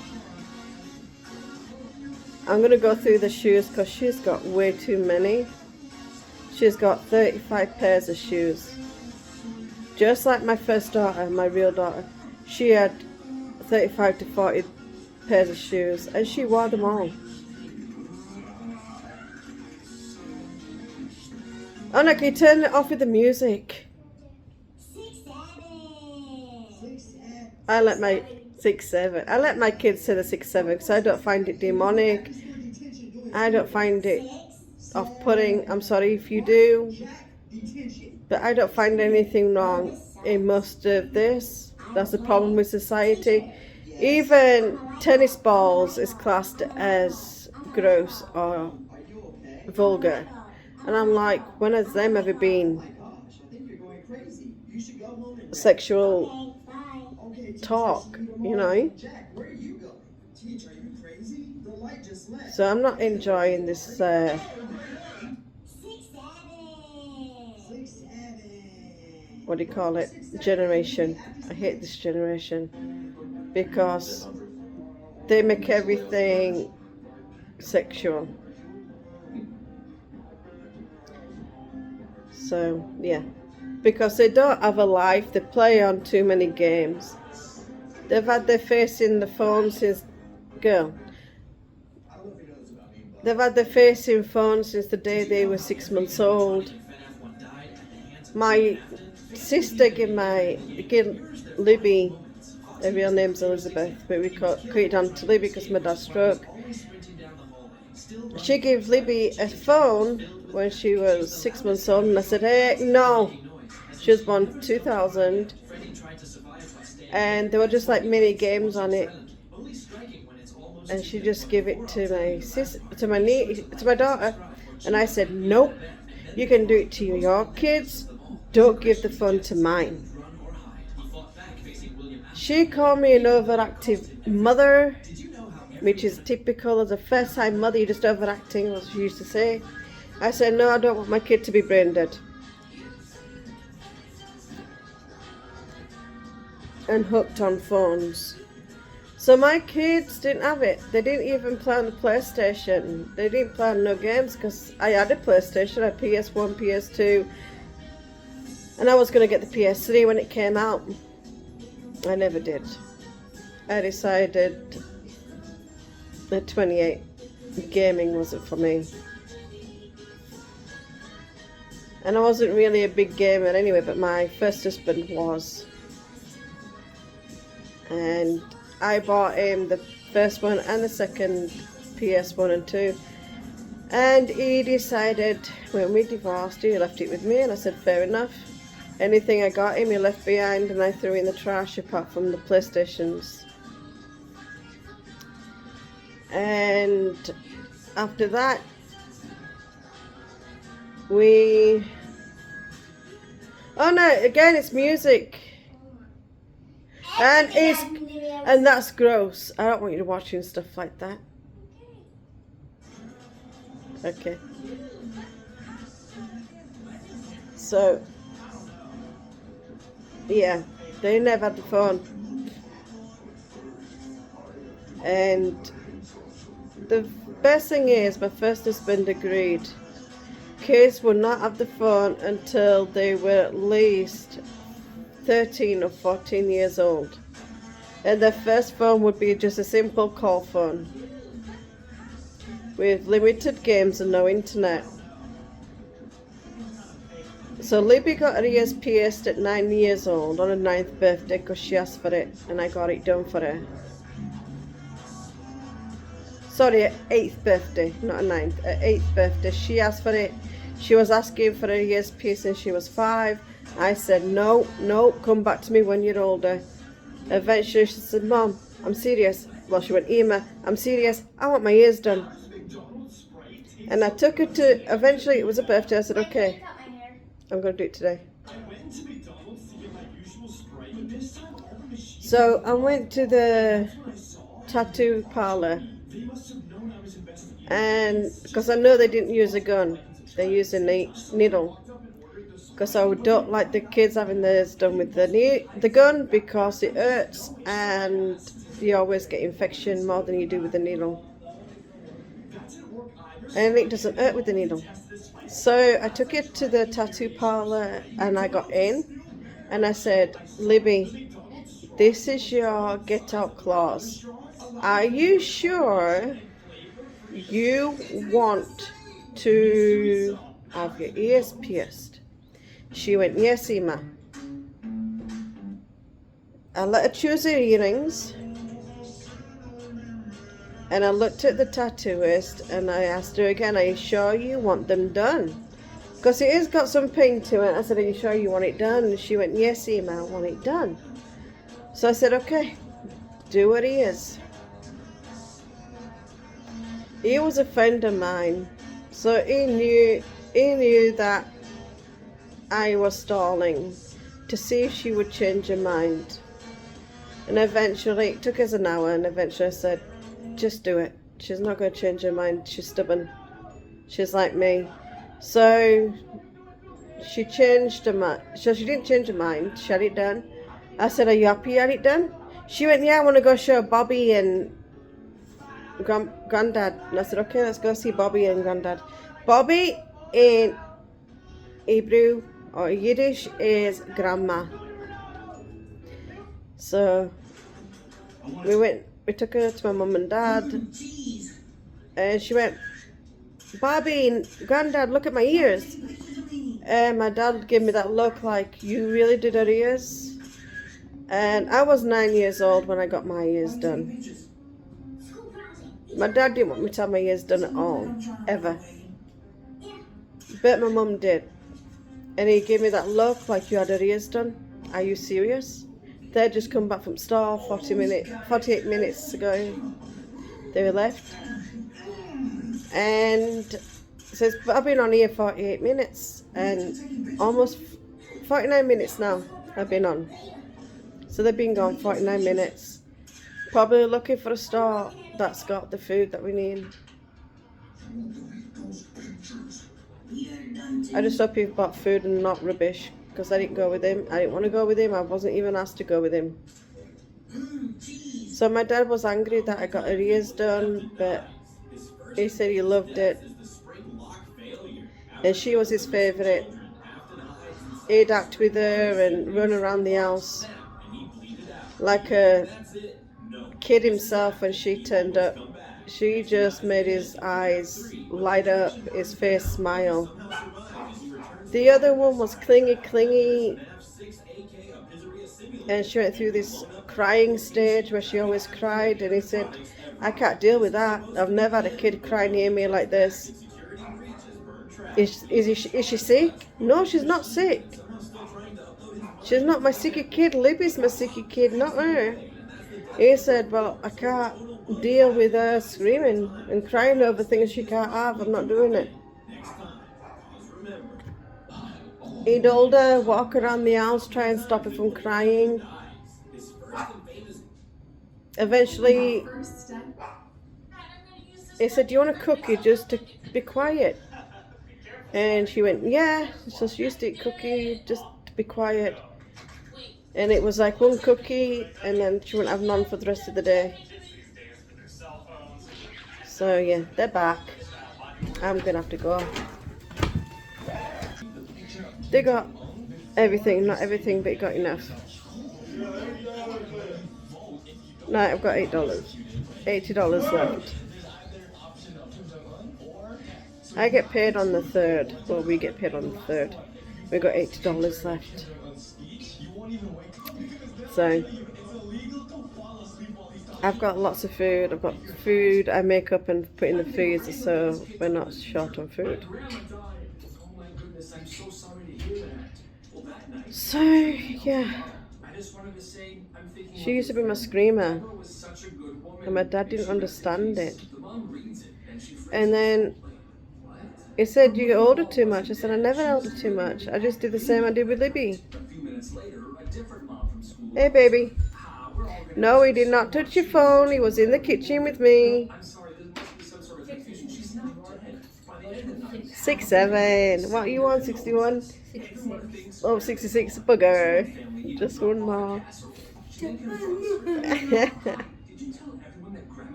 I'm going to go through the shoes because she's got way too many. She's got 35 pairs of shoes. Just like my first daughter, my real daughter, she had 35 to 40 pairs of shoes and she wore them all. Oh no, can you turn it off with the music? 6-7. I let my 6-7. I let my kids say the 6-7 because I don't find it demonic. I don't find it off-putting. I'm sorry if you do, but I don't find anything wrong in most of this. That's the problem with society. Even tennis balls is classed as gross or vulgar. And I'm like, when has them ever been sexual talk, you know? So I'm not enjoying this, what do you call it, generation. I hate this generation because they make everything sexual. So, yeah. Because they don't have a life, they play on too many games. They've had their face in the phone since, girl. They've had their face in phone since the day they were 6 months old. My sister gave Libby, her real name's Elizabeth, but we call it down to Libby because my dad's stroke. She gave Libby a phone when she was 6 months old, and I said, hey, no. She was born 2000, and there were just like mini games on it. And she just gave it to my sister, to my daughter, and I said, nope. You can do it to your kids. Don't give the phone to mine. She called me an overactive mother, which is typical as a first-time mother. You're just overacting, as she used to say. I said, no, I don't want my kid to be brain dead. And hooked on phones. So my kids didn't have it. They didn't even play on the PlayStation. They didn't play on no games because I had a PlayStation, a PS1, PS2. And I was going to get the PS3 when it came out. I never did. I decided at 28, gaming wasn't for me. And I wasn't really a big gamer anyway, but my first husband was. And I bought him the first one and the second PS1 and 2. And he decided, when we divorced, he left it with me, and I said, fair enough. Anything I got him, he left behind, and I threw in the trash apart from the PlayStations. And after that, oh no, again it's music. And that's gross. I don't want you watching stuff like that. Okay. So, yeah, they never had the phone. And the best thing is, my first husband agreed. Kids would not have the phone until they were at least 13 or 14 years old. And their first phone would be just a simple call phone with limited games and no internet. So Libby got her ears pierced at 9 years old on her 9th birthday because she asked for it, and I got it done for her. Sorry, her 8th birthday, not her 9th, her 8th birthday. She asked for it. She was asking for her ears pierced since she was 5. I said, no, come back to me when you're older. Eventually she said, Mom, I'm serious. Well, she went, Emma, I'm serious. I want my ears done. And I took her to, eventually it was a birthday. I said, okay, I'm going to do it today. So I went to the tattoo parlor. And because I know they didn't use a gun, they used a needle. Because I don't like the kids having theirs done with the gun, because it hurts and you always get infection more than you do with the needle. And it doesn't hurt with the needle. So I took it to the tattoo parlor and I got in and I said, Libby, this is your get out clause. Are you sure you want to have your ears pierced? She went, yes, Emma. I let her choose her earrings. And I looked at the tattooist and I asked her again, are you sure you want them done? Because it has got some pain to it. I said, are you sure you want it done? And she went, yes, Emma, I want it done. So I said, okay, do what he is. He was a friend of mine. So he knew that I was stalling to see if she would change her mind. And eventually, it took us an hour, and eventually I said, just do it. She's not going to change her mind. She's stubborn. She's like me. So she changed her mind. So she didn't change her mind. She had it done. I said, are you happy you had it done? She went, yeah, I want to go show Bobby and Granddad. And I said, okay, let's go see Bobby and Granddad. Bobby in Hebrew or Yiddish is grandma. So we took her to my mum and dad, and she went, Bobby and Granddad, look at my ears. And my dad gave me that look like, you really did her ears? And I was 9 years old when I got my ears done. My dad didn't want me to have my ears done at all, ever. But my mum did. And he gave me that look like, you had her ears done? Are you serious? They'd just come back from store 48 minutes ago. They were left. And says, but I've been on here 48 minutes and almost 49 minutes now I've been on. So they've been gone 49 minutes. Probably looking for a store that's got the food that we need. I just hope you've bought food and not rubbish, because I didn't go with him. I didn't want to go with him. I wasn't even asked to go with him. So my dad was angry that I got her ears done, but he said he loved it. And she was his favourite. He'd act with her and run around the house like a kid himself when she turned up. She just made his eyes light up, his face smile. The other one was clingy, and she went through this crying stage where she always cried, and he said, I can't deal with that. I've never had a kid cry near me like this. Is she sick? No, she's not sick. She's not my sicky kid. Libby's my sicky kid, not her. He said, well, I can't deal with her screaming and crying over things she can't have. I'm not doing it. He'd hold her, walk around the house, try and stop her from crying. Eventually, he said, do you want a cookie just to be quiet? And she went, yeah. So she used to eat cookie just to be quiet. And it was like one cookie, and then she wouldn't have none for the rest of the day. So yeah, they're back. I'm gonna have to go. They got everything, not everything, but got enough. No, I've got $8. $80 left. I get paid on the 3rd. Well, we get paid on the 3rd. We got $80 left. So I've got lots of food. I've got food I make up and put in the freezer, so we're not short on food. So yeah, she used to be my screamer, and my dad didn't understand it. And then he said, you hold her too much. I said, I never held her too much. I just did the same I did with Libby. Hey baby. No, he did not touch your phone. He was in the kitchen with me. 6'7". What you want? 61? 66. Oh, 66. Bugger. Just one more.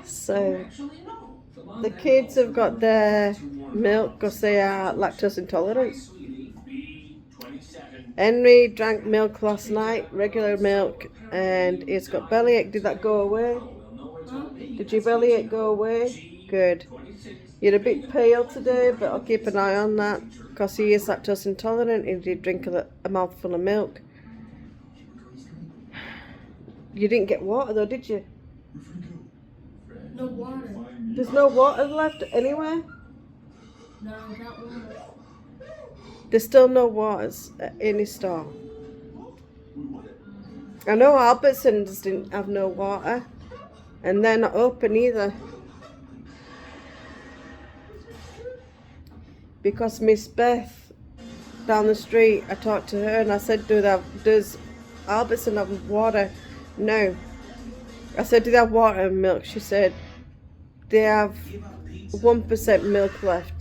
So the kids have got their milk because they are lactose intolerant. Henry drank milk last night, regular milk, and he's got bellyache. Did that go away? Did your bellyache go away? Good. You're a bit pale today, but I'll keep an eye on that because he is lactose intolerant. He did drink a mouthful of milk. You didn't get water though, did you? No water. There's no water left anywhere? No, not water. There's still no waters at any store. I know Albertsons didn't have no water, and they're not open either. Because Miss Beth down the street, I talked to her and I said, does Albertson have water? No. I said, do they have water and milk? She said, they have 1% milk left.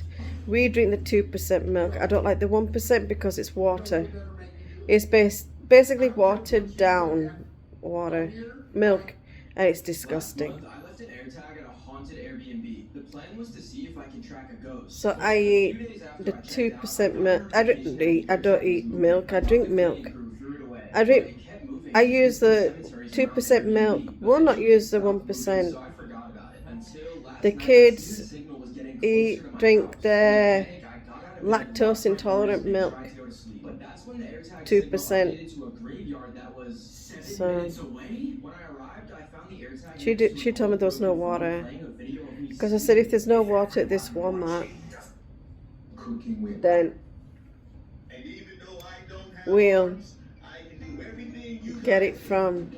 We drink the 2% milk. I don't like the 1% because it's water. It's basically watered down milk, and it's disgusting. So I eat the 2% milk. I don't eat milk. I drink milk. I use the 2% milk. Will not use the 1%. The kids drink their lactose intolerant milk, 2%. So she told me there was no water, because I said if there's no water at this Walmart, then we'll get it from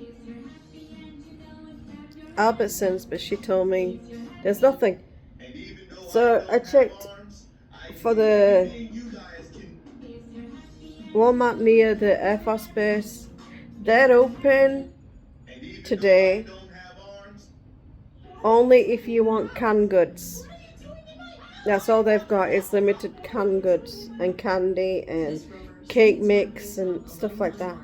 Albertsons, but she told me there's nothing. So I checked for the Walmart near the Air Force Base. They're open today only if you want canned goods. That's all they've got is limited canned goods and candy and cake mix and stuff like that.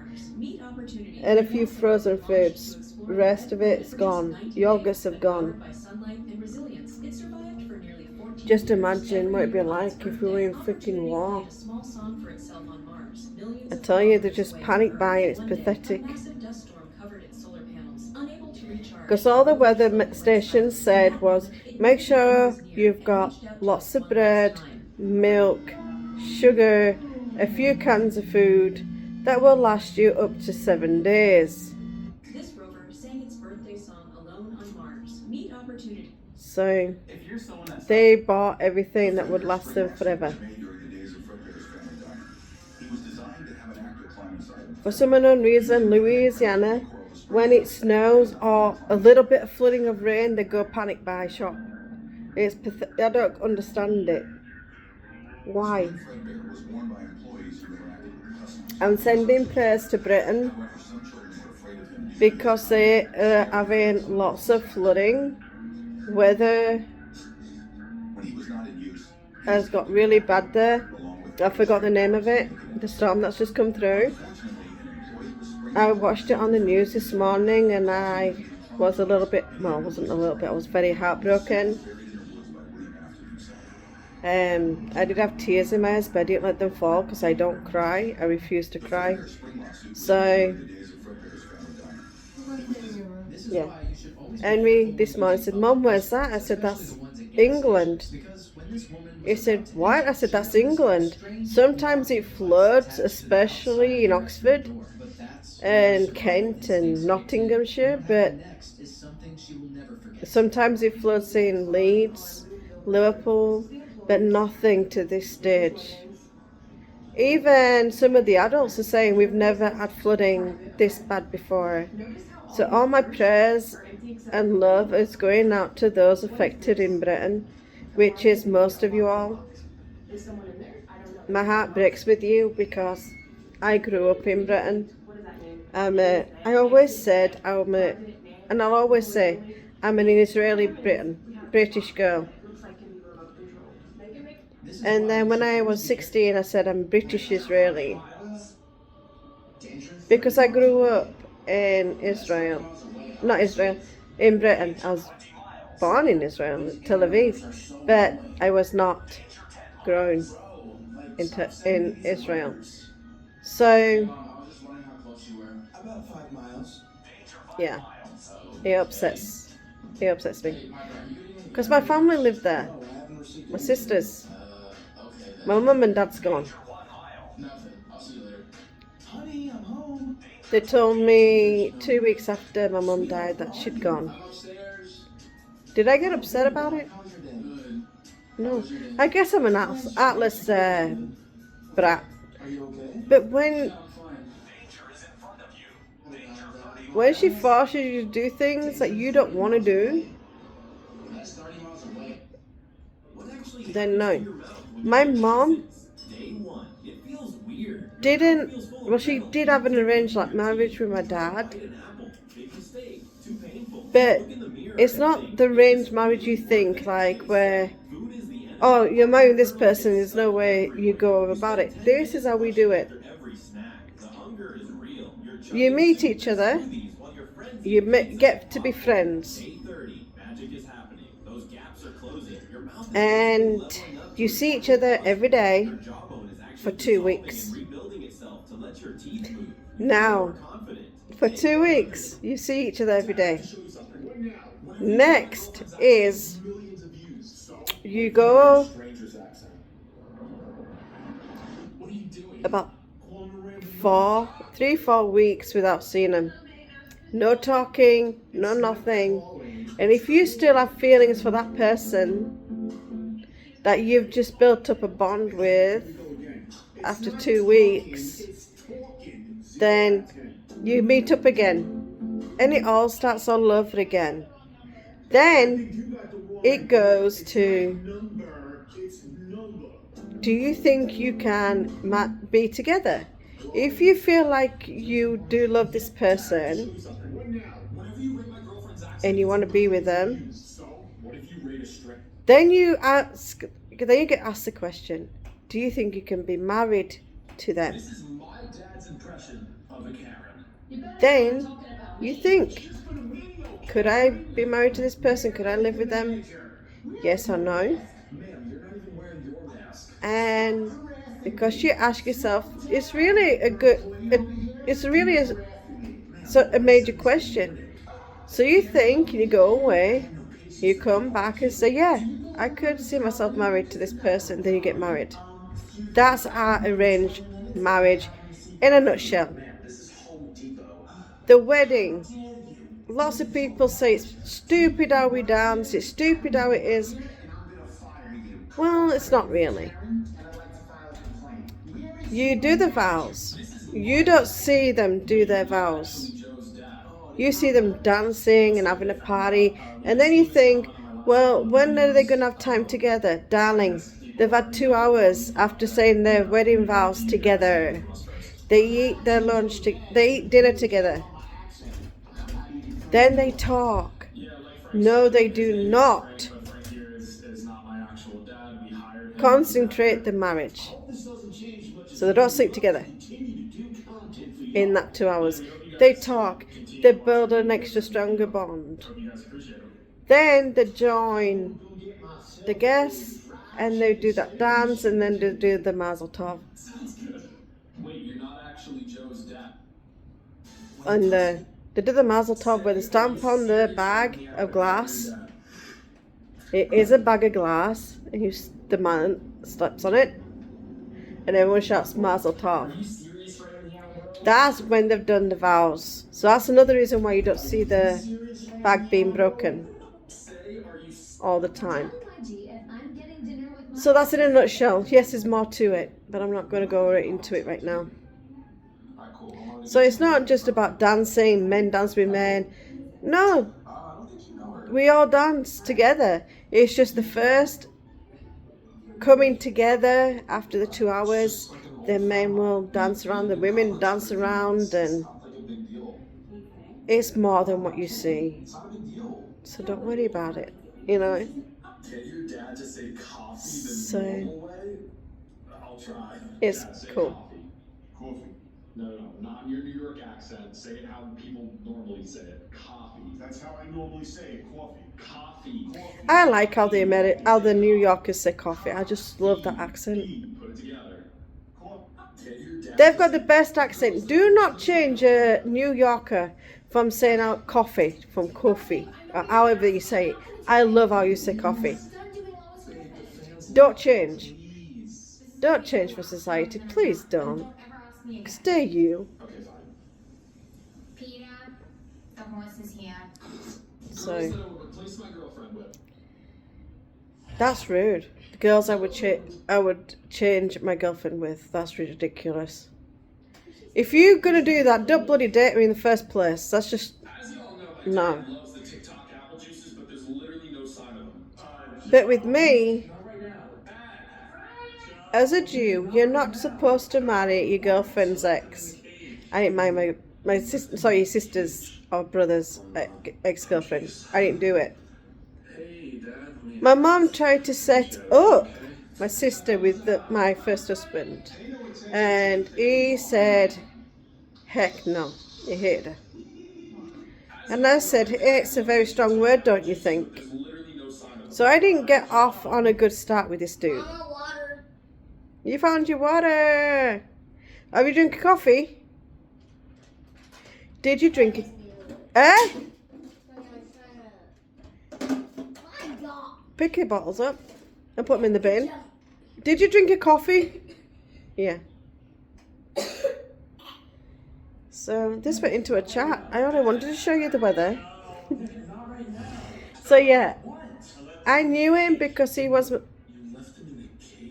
And a few frozen foods. The rest of it's gone. Yogurts have gone. Just imagine what it'd be like if we were in freaking war. I tell you, they're just panic buying. It's pathetic. Because all the weather stations said was, make sure you've got lots of bread, milk, sugar, a few cans of food that will last you up to 7 days. This rover sang its birthday song alone on Mars. Meet opportunity. So If you're someone that they bought everything that would last them forever. For some unknown reason, Louisiana, when it snows or a little bit of flooding of rain, they go panic buy shop. I don't understand it. Why? I'm sending prayers to Britain because they are having lots of flooding. Weather has got really bad there. I forgot the name of it. The storm that's just come through. I watched it on the news this morning and I was a little bit, well, I wasn't a little bit, I was very heartbroken. I did have tears in my eyes, but I didn't let them fall because I don't cry. I refuse to cry. So, yeah. Henry this morning said, "Mum, where's that?" I said, "That's England." He said, "What?" I said, "That's England. Sometimes it floods, especially in Oxford and Kent and Nottinghamshire, but sometimes it floods in Leeds, Liverpool, but nothing to this stage." Even some of the adults are saying we've never had flooding this bad before. So all my prayers and love is going out to those affected in Britain, which is most of you all. My heart breaks with you because I grew up in Britain. I always said and I'll always say, I'm an Israeli British girl. And then when I was 16, I said I'm British Israeli. Because I grew up in Israel. Not Israel, in Britain. I was born in Israel, Tel Aviv. But I was not grown in Israel. So, About 5 miles. yeah, it upsets me. Because my family lived there. My sisters. My mum and dad's gone. Nothing. I'll see you later. Honey, I'm home. They told me 2 weeks after my mum died that she'd gone. I'm upstairs. Did I get upset about it? How's your day? Good. No. I guess I'm an artless brat. Are you okay? But when she forces you to do things that you don't want to do, That's 30 miles away. then no. My mom she did have an arranged marriage with my dad. But it's not the arranged marriage you think, like where, oh, you're marrying this person, there's no way you go about it. This is how we do it. You meet each other, you get to be friends, and you see each other every day for 2 weeks. Now, for 2 weeks, you see each other every day. Next is you go about 4 weeks without seeing them. No talking, no nothing. And if you still have feelings for that person that you've just built up a bond with after 2 weeks, then you meet up again. And it all starts all over again. Then it goes to, do you think you can be together? If you feel like you do love this person and you want to be with them, then you get asked the question, do you think you can be married to them? This is my dad's impression of a Karen. Then you think, could I be married to this person? Could I live with them? Yes or no? And because you ask yourself, it's really a major question. So you think, and you go away, you come back and say, yeah, I could see myself married to this person, then you get married. That's our arranged marriage in a nutshell. The wedding. Lots of people say it's stupid how we dance, it's stupid how it is. Well, it's not really. You do the vows. You don't see them do their vows. You see them dancing and having a party, and then you think, well, when are they going to have time together? Darling, they've had 2 hours after saying their wedding vows together. They eat their lunch, they eat dinner together. Then they talk. No, they do not. Concentrate the marriage. So they don't sleep together in that 2 hours. They talk. They build an extra stronger bond. Then they join the guests and they do that dance, and then they do the mazel tov. Wait, you're not actually Joe's dad. And they do the mazel tov where they stamp on the bag of glass. It is a bag of glass. And the man steps on it, and everyone shouts mazel tov. That's when they've done the vows. So that's another reason why you don't see the bag being broken all the time. So that's in a nutshell. Yes, there's more to it, but I'm not going to go right into it right now. So it's not just about dancing, men dance with men. No, we all dance together. It's just the first coming together after the 2 hours. The men will dance around, the women dance around, and it's more than what you see. So don't worry about it, you know. Get your dad to say coffee the So normal way? I'll try. it's Dad, say cool. Coffee. No, not in your New York accent. Say it how people normally say it. Coffee. That's how I normally say it. Coffee. Coffee. I like how the New Yorkers say coffee. I just love that accent. Put it together. Get your dad They've got the best accent. Do not change a New Yorker from saying out coffee, from coffee, or however you say it. I love how you say coffee. Don't change. Don't change for society. Please don't. Stay you. Okay, fine. Peter, the horse is here. So Girls that I would replace my girlfriend with. that's rude. The girls I would change my girlfriend with. That's ridiculous. If you're gonna do that, don't bloody date her in the first place. That's just As you all know, my no. dad loves the TikTok apple juices, but there's literally no sign of them. But with me, Not right now. as a Jew, you're not supposed to marry your girlfriend's ex. I didn't marry my sister's or brother's ex-girlfriend. I didn't do it. Hey, Dad. My mom tried to set up my sister with my first husband, and he said, heck no, he hated her. And I said, it's a very strong word, don't you think? So I didn't get off on a good start with this dude. Water. You found your water. Have you drunk coffee? Did you drink it? Eh? My God. Pick your bottles up and put them in the bin. Did you drink a coffee? Yeah. So this went into a chat. I only wanted to show you the weather. So yeah, I knew him because he was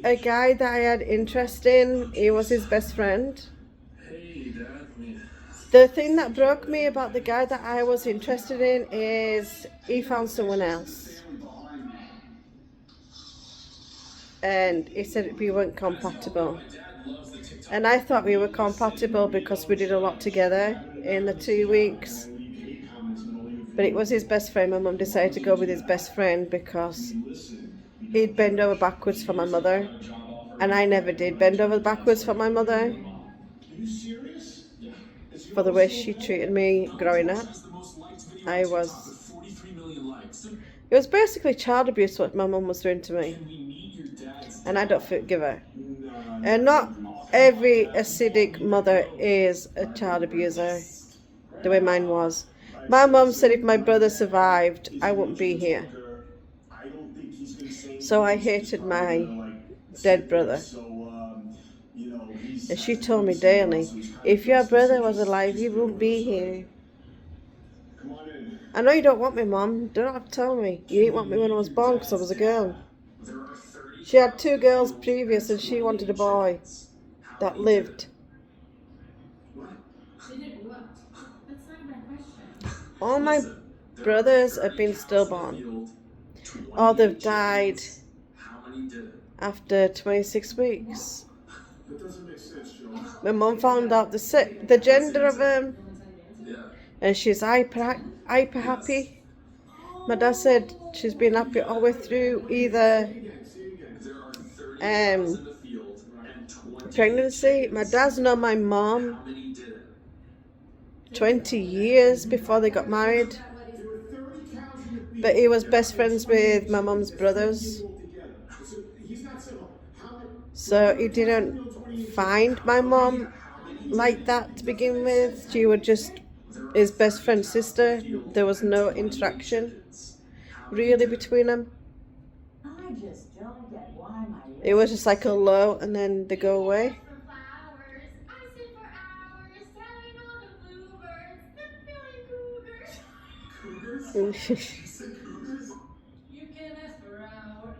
a guy that I had interest in. He was his best friend. Hey, Dad. The thing that broke me about the guy that I was interested in is he found someone else. And he said we weren't compatible. And I thought we were compatible because we did a lot together in the 2 weeks. But it was his best friend. My mum decided to go with his best friend because he'd bend over backwards for my mother. And I never did bend over backwards for my mother. For the way she treated me growing up. It was basically child abuse what my mum was doing to me. And I don't forgive her. And not every acidic mother is a child abuser, the way mine was. My mum said if my brother survived, I wouldn't be here. So I hated my dead brother. And she told me daily, if your brother was alive, he wouldn't be here. Come on in. I know you don't want me, Mum. Don't have to tell me. You didn't want me when I was born because I was a girl. There are 30 She had 2 girls previous and she wanted a boy that lived. What? They did what? That's not my question. All my brothers have been stillborn. Or they've died How many did it? after 26 weeks. That doesn't make sense, Joe. My mum found out the gender of him, Yeah. and she's hyper happy. My dad said she's been happy all the way through either There are 30 cows in the field and 20 pregnancy. My dad's known my mum How many did it? 20 years before they got married, There were 30 cows in the field. but he was best friends with my mum's brothers, Altogether. So he's not simple. How many? so he didn't find my mum like that to begin with. She was just his best friend's sister. There was no interaction really between them. I just don't get why my It was just like a low and then they go away. For flowers, I sit for hours telling all the bluebirds, the Philly cougars. Cougars? You said cougars? You can ask for hours.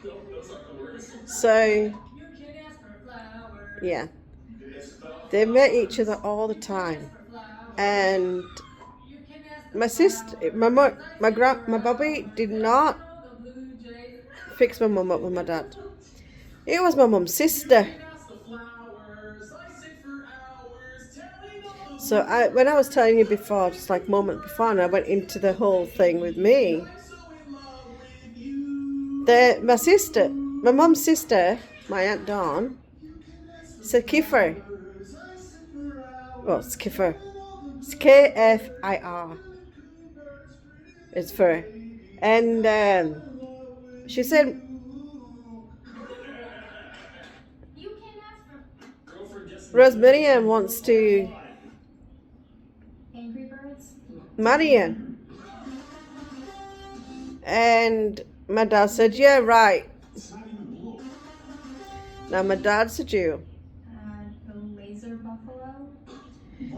No, those aren't the words. So, You can ask for flowers. yeah, It spelled they met each other all the time. For flowers. And You can ask my sister, my Bobby did not for the blue jays. fix my mum up with my dad. It was my mum's sister. Ask the flowers. I sit for hours telling all the So when I was telling you before, just like moment before, and I went into the whole thing with me, I'm so in love with you. my sister, my mum's sister, my Aunt Dawn, said Kiffer. Well, it's Kiffer. It's Kfir. It's fur. And she said, You can ask for Girlfriend gets Rosemary wants to Angry Birds. marry you. And my dad said, yeah, right. It's not even blue. Now my dad's a Jew. The laser buffalo.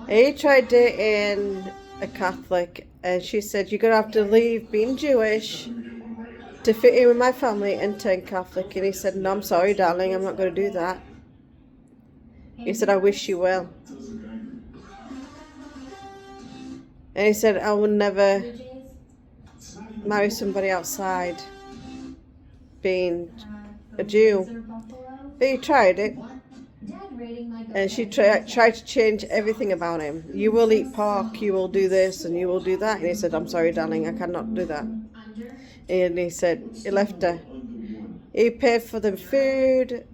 He tried dating a Catholic, and she said, you're going to have to leave being Jewish to fit in with my family and turn Catholic. And he said, no, I'm sorry, darling, I'm not going to do that. He said, I wish you well. And he said, I would never Blue Jays. marry somebody outside being The a Jew. laser buffalo. But he tried it. Dad rating like a And she tried to change everything about him. You will eat pork, you will do this, and you will do that. And he said, I'm sorry, darling, I cannot do that. under. And he said, he left her. He paid for the food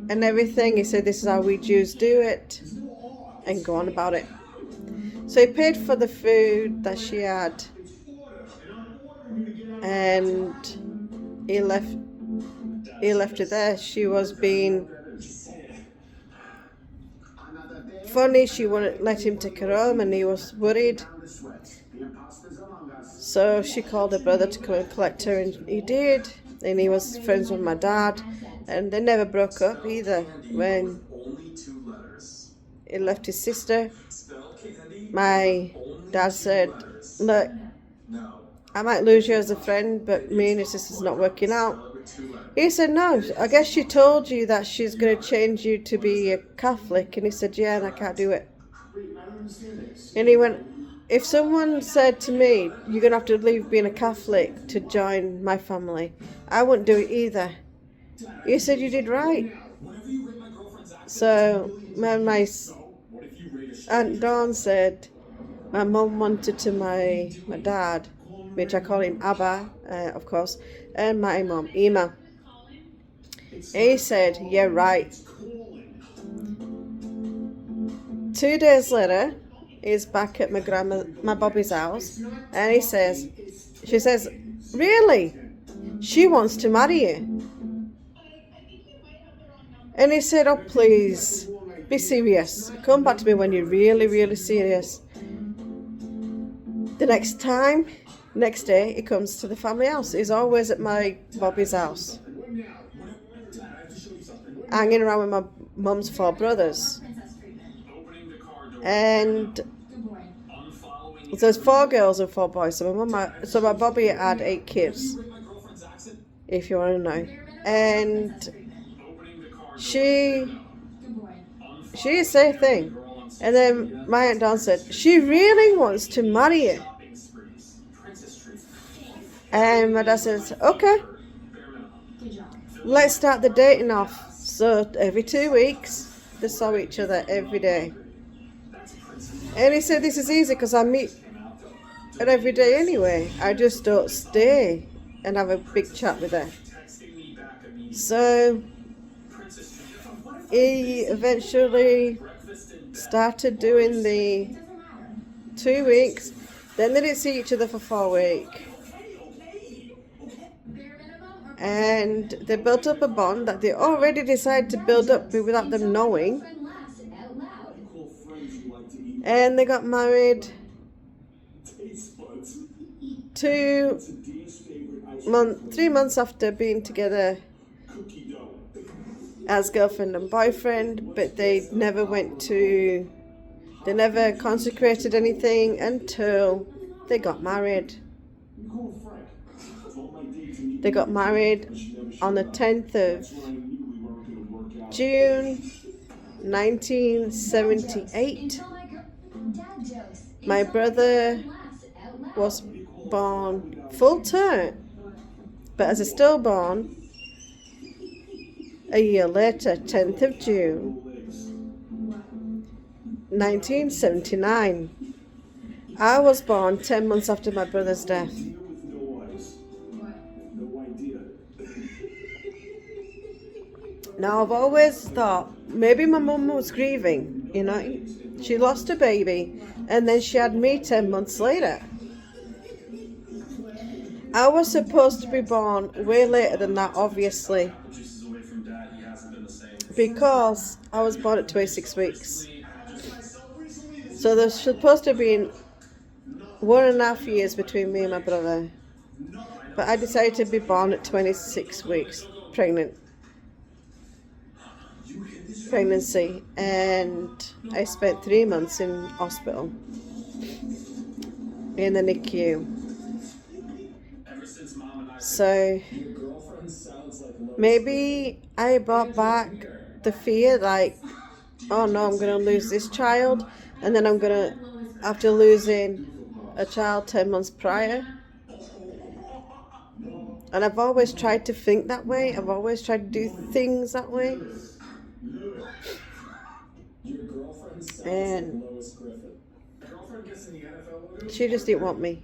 and everything. He said, this is how we Jews do it. And go on about it. So he paid for the food that she had. And he left her there. She was being funny. She wouldn't let him take her home, and he was worried. So she called her brother to come and collect her, and he did. And he was friends with my dad, and they never broke up either. When only 2 letters. he left his sister, Spell candy. my dad said, look, No. I might lose you as a friend, but me and your sister's not working out. Spell it with 2 letters. He said, no, I guess she told you that she's going to change you to be a Catholic. And he said, yeah, and I can't do it. And he went, if someone said to me, you're going to have to leave being a Catholic to join my family, I wouldn't do it either. He said, you did right. Whenever you rate my girlfriend's accent, So my What if you rate a Aunt Dawn said my mum wanted to marry my dad, which I call him Abba, of course, and my mum, Ema. He said, yeah, right. 2 days later, he's back at my Bobby's house, and she says, really? She wants to marry you. And he said, oh, please, be serious. Come back to me when you're really, really serious. The next time Next day, he comes to the family house. He's always at my Bobby's house, hanging around with my mum's 4 brothers. And so there's 4 girls and 4 boys. So my Bobby had 8 kids, if you want to know. And she said a thing. And then my Aunt Dawn said, she really wants to marry you. And my dad says, okay, let's start the dating off. So every 2 weeks, they saw each other every day. And he said, this is easy because I meet her every day anyway. I just don't stay and have a big chat with her. So he eventually started doing the 2 weeks. Then they didn't see each other for 4 weeks. And they built up a bond that they already decided to build up without them knowing. And they got married 3 months after being together as girlfriend and boyfriend, but they never consecrated anything until they got married. They got married on the 10th of June 1978. My brother was born full term, but as a stillborn, a year later, 10th of June 1979. I was born 10 months after my brother's death. Now, I've always thought maybe my mum was grieving, you know. She lost a baby and then she had me 10 months later. I was supposed to be born way later than that, obviously, because I was born at 26 weeks. So there's supposed to be 1.5 years between me and my brother. But I decided to be born at 26 weeks pregnancy, and I spent 3 months in hospital in the NICU. So maybe I brought back the fear, like, oh no, I'm going to lose this child, and then I'm going to, after losing a child 10 months prior. And I've always tried to think that way. I've always tried to do things that way. And she just didn't want me.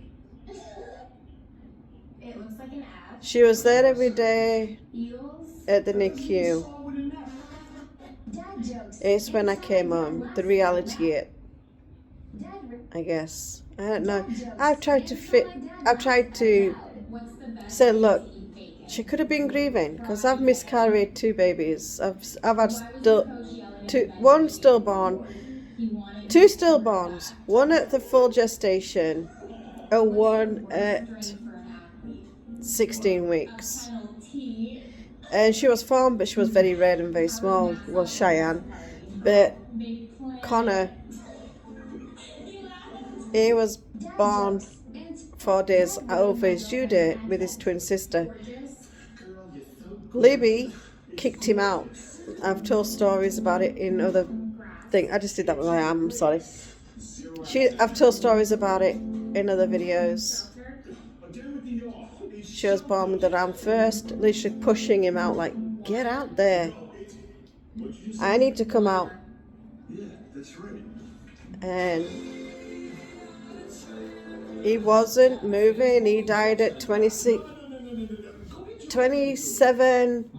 She was there every day at the NICU. It's when I came home, the reality hit, I guess. I don't know. I've tried to say, look, she could have been grieving because I've miscarried 2 babies. I've had 1 stillborn, 2 stillborns, 1 at the full gestation and 1 at 16 weeks. And she was formed, but she was very red and very small. Well, Cheyenne. But Connor, he was born 4 days over his due date with his twin sister. Libby kicked him out. I've told stories about it in other things. I just did that with my arm, I'm sorry. I've told stories about it in other videos. She was born with the arm first, literally pushing him out, like, get out there. I need to come out. And he wasn't moving. He died at 27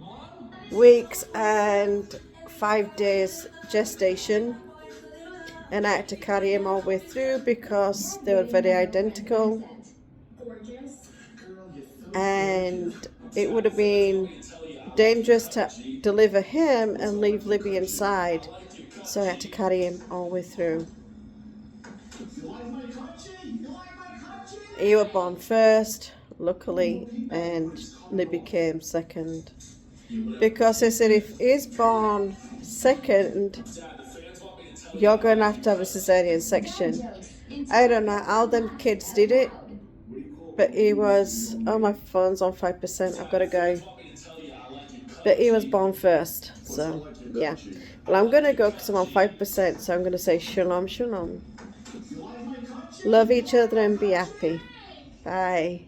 weeks and 5 days gestation. And I had to carry him all the way through because they were very identical. And it would have been dangerous to deliver him and leave Libby inside. So I had to carry him all the way through. You were born first, luckily, and Libby came second. Because they said if he's born second, you're going to have a cesarean section. I don't know how them kids did it, but he was, oh, my phone's on 5%, I've got to go. But he was born first, so yeah. Well, I'm going to go because I'm on 5%, so I'm going to say shalom, shalom. Love each other and be happy. Bye.